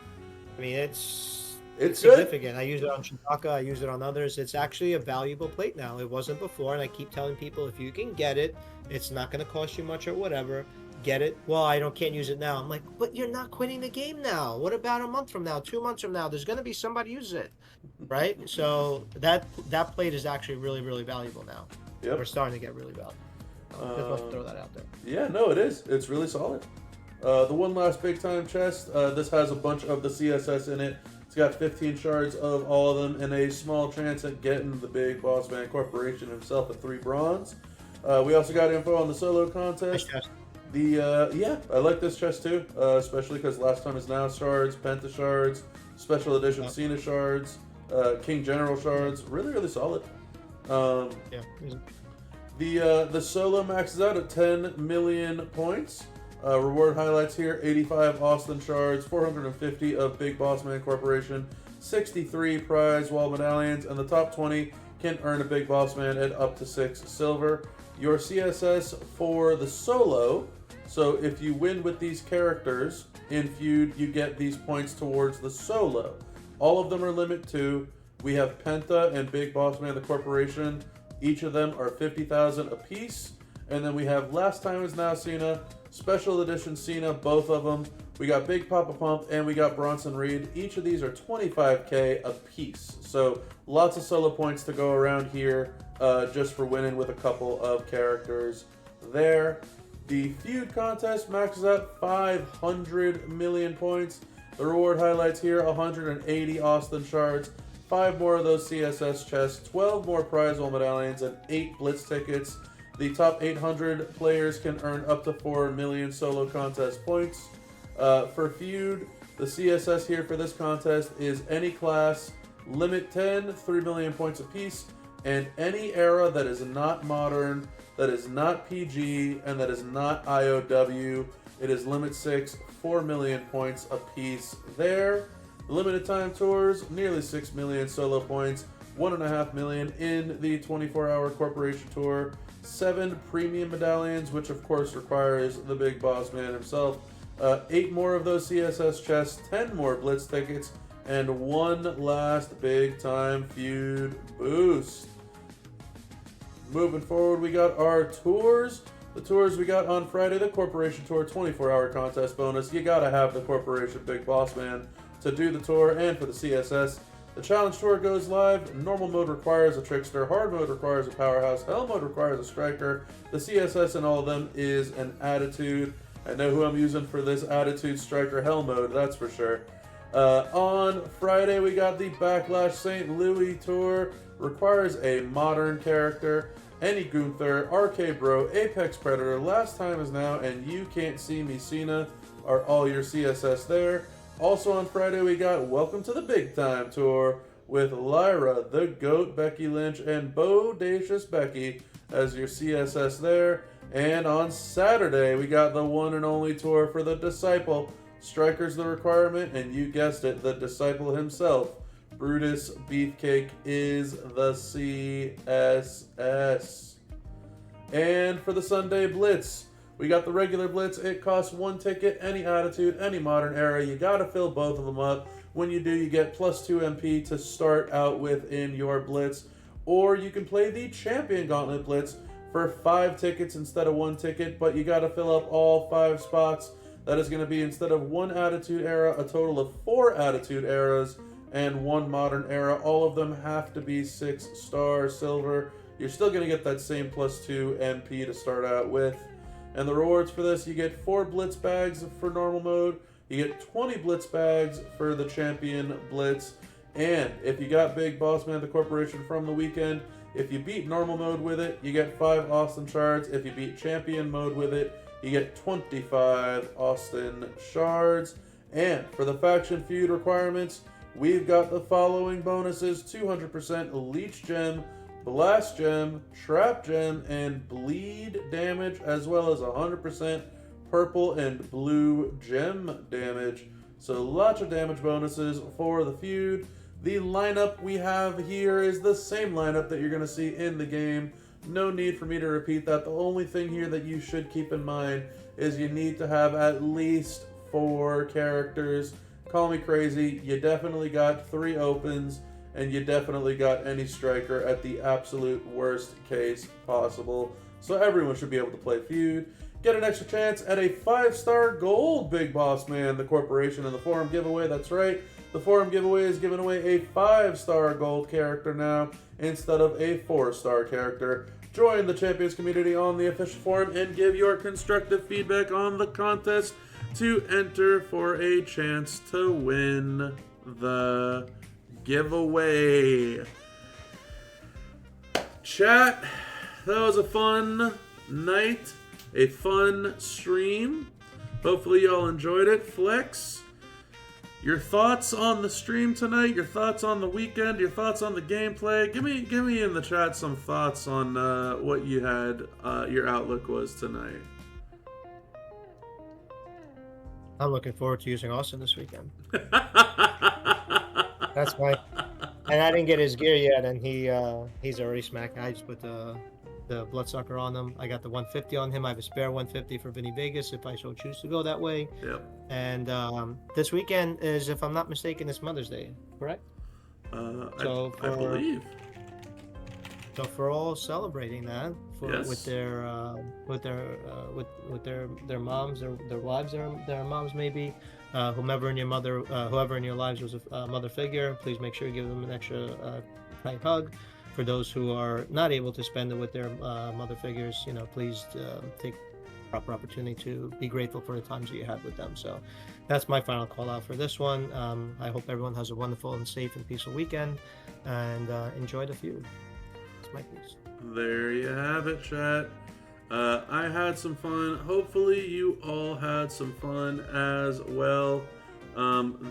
I mean, it's significant. Good. I use it on Chewbacca. I use it on others. It's actually a valuable plate now. It wasn't before, and I keep telling people if you can get it, it's not going to cost you much or whatever. Get it. Well, can't use it now. I'm like, but you're not quitting the game now. What about a month from now, 2 months from now? There's going to be somebody use it, right? So that plate is actually really, really valuable now. Yep. We're starting to get really valuable. Just want to throw that out there. Yeah, no, it is. It's really solid. The one last big time chest. This has a bunch of the CSS in it. It's got 15 shards of all of them and a small chance at getting the big boss man corporation himself at 3 bronze. We also got info on the solo contest. Nice chest. Yeah, I like this chest too, especially because last time is now shards, penta shards, special edition Cena shards, King General shards. Really, really solid. Yeah. The solo maxes out at 10 million points. Reward highlights here: 85 Austin shards, 450 of Big Boss Man Corporation, 63 prize wall medallions, and the top 20 can earn a Big Boss Man at up to 6 silver. Your CSS for the solo, so if you win with these characters in feud, you get these points towards the solo. All of them are limit 2. We have Penta and Big Boss Man the Corporation. Each of them are 50,000 apiece. And then we have Last Time Is Now Cena, Special Edition Cena, both of them. We got Big Papa Pump and we got Bronson Reed. Each of these are 25k apiece. So lots of solo points to go around here just for winning with a couple of characters there. The feud contest maxes out 500 million points. The reward highlights here: 180 Austin shards, 5 more of those CSS chests, 12 more prize wall medallions, and 8 blitz tickets. The top 800 players can earn up to 4 million solo contest points. For feud, the CSS here for this contest is any class, limit 10, 3 million points apiece, and any era that is not modern, that is not PG, and that is not IOW. It is limit 6, 4 million points apiece there. Limited time tours, nearly 6 million solo points, 1.5 million in the 24-hour corporation tour, 7 premium medallions, which of course requires the big boss man himself, 8 more of those CSS chests, 10 more blitz tickets, and 1 last big time feud boost. Moving forward, we got our tours. The tours we got on Friday: the Corporation Tour 24-hour contest bonus. You gotta have the Corporation Big Boss Man to do the tour, and for the CSS. The Challenge Tour goes live. Normal mode requires a Trickster. Hard mode requires a Powerhouse. Hell mode requires a Striker. The CSS in all of them is an Attitude. I know who I'm using for this Attitude Striker Hell mode, that's for sure. On Friday, we got the Backlash St. Louis Tour. Requires a modern character. Any Gunther, RK Bro, Apex Predator, Last Time Is Now, and You Can't See Me Cena are all your CSS there. Also on Friday, we got Welcome to the Big Time Tour with Lyra, the Goat, Becky Lynch, and Bodacious Becky as your CSS there. And on Saturday, we got the one and only tour for the Disciple. Striker's the requirement, and you guessed it, the Disciple himself. Brutus Beefcake is the CSS. And for the Sunday Blitz, we got the regular Blitz. It costs 1 ticket, any Attitude, any Modern Era. You gotta fill both of them up. When you do, you get plus 2 MP to start out with in your Blitz. Or you can play the Champion Gauntlet Blitz for 5 tickets instead of 1 ticket, but you gotta fill up all 5 spots. That is gonna be, instead of 1 Attitude Era, a total of 4 Attitude Eras and 1 Modern Era. All of them have to be 6-star silver. You're still gonna get that same plus 2 MP to start out with. And the rewards for this, you get 4 Blitz bags for normal mode. You get 20 Blitz bags for the Champion Blitz. And if you got Big Boss Man the Corporation from the weekend, if you beat normal mode with it, you get 5 Austin shards. If you beat Champion mode with it, you get 25 Austin shards. And for the faction feud requirements, we've got the following bonuses: 200% Leech Gem, Blast Gem, Trap Gem, and Bleed damage, as well as 100% Purple and Blue Gem damage. So lots of damage bonuses for the feud. The lineup we have here is the same lineup that you're going to see in the game. No need for me to repeat that. The only thing here that you should keep in mind is you need to have at least 4 characters. Call me crazy, you definitely got 3 opens, and you definitely got any striker at the absolute worst case possible. So everyone should be able to play feud. Get an extra chance at a 5-star gold Big Boss Man, the Corporation, in the forum giveaway. That's right, the forum giveaway is giving away a 5-star gold character now instead of a 4-star character. Join the Champions community on the official forum and give your constructive feedback on the contest to enter for a chance to win the giveaway. Chat, that was a fun night, a fun stream. Hopefully y'all enjoyed it. Flex, your thoughts on the stream tonight, your thoughts on the weekend, your thoughts on the gameplay. Give me in the chat some thoughts on what you had, your outlook was tonight. I'm looking forward to using Austin this weekend. That's my. And I didn't get his gear yet, and he's already smacked. I just put the Bloodsucker on him. I got the 150 on him. I have a spare 150 for Vinny Vegas if I so choose to go that way. Yep. And this weekend is, if I'm not mistaken, it's Mother's Day, correct? I believe. So for all celebrating that, Yes. with their moms, their wives, their moms maybe, whoever in your lives was a mother figure, please make sure you give them an extra tight hug. For those who are not able to spend it with their mother figures, please take proper opportunity to be grateful for the times that you had with them. So that's my final call out for this one. I hope everyone has a wonderful and safe and peaceful weekend, and enjoy the feud. That's my piece. There you have it, chat. I had some fun. Hopefully you all had some fun as well.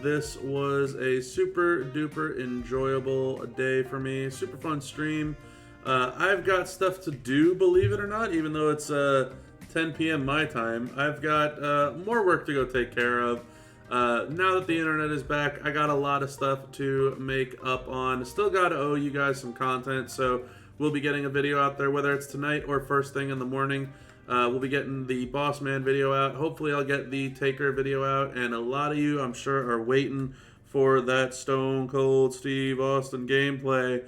This was a super duper enjoyable day for me. Super fun stream. I've got stuff to do, believe it or not, even though it's 10 p.m. my time. I've got more work to go take care of. Now that the internet is back, I got a lot of stuff to make up on. Still got to owe you guys some content, so we'll be getting a video out there, whether it's tonight or first thing in the morning. We'll be getting the Boss Man video out. Hopefully I'll get the Taker video out, and a lot of you, I'm sure, are waiting for that Stone Cold Steve Austin gameplay.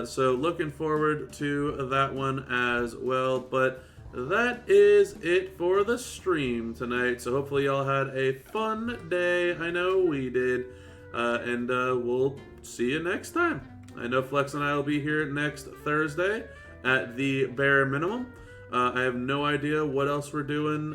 So looking forward to that one as well. But that is it for the stream tonight. So hopefully y'all had a fun day. I know we did. And we'll see you next time. I know Flex and I will be here next Thursday at the bare minimum. I have no idea what else we're doing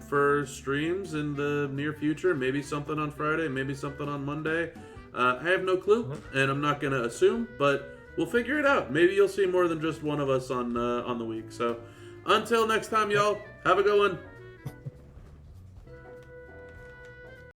for streams in the near future. Maybe something on Friday, maybe something on Monday. I have no clue, and I'm not going to assume, but we'll figure it out. Maybe you'll see more than just one of us on the week. So until next time, y'all, have a good one.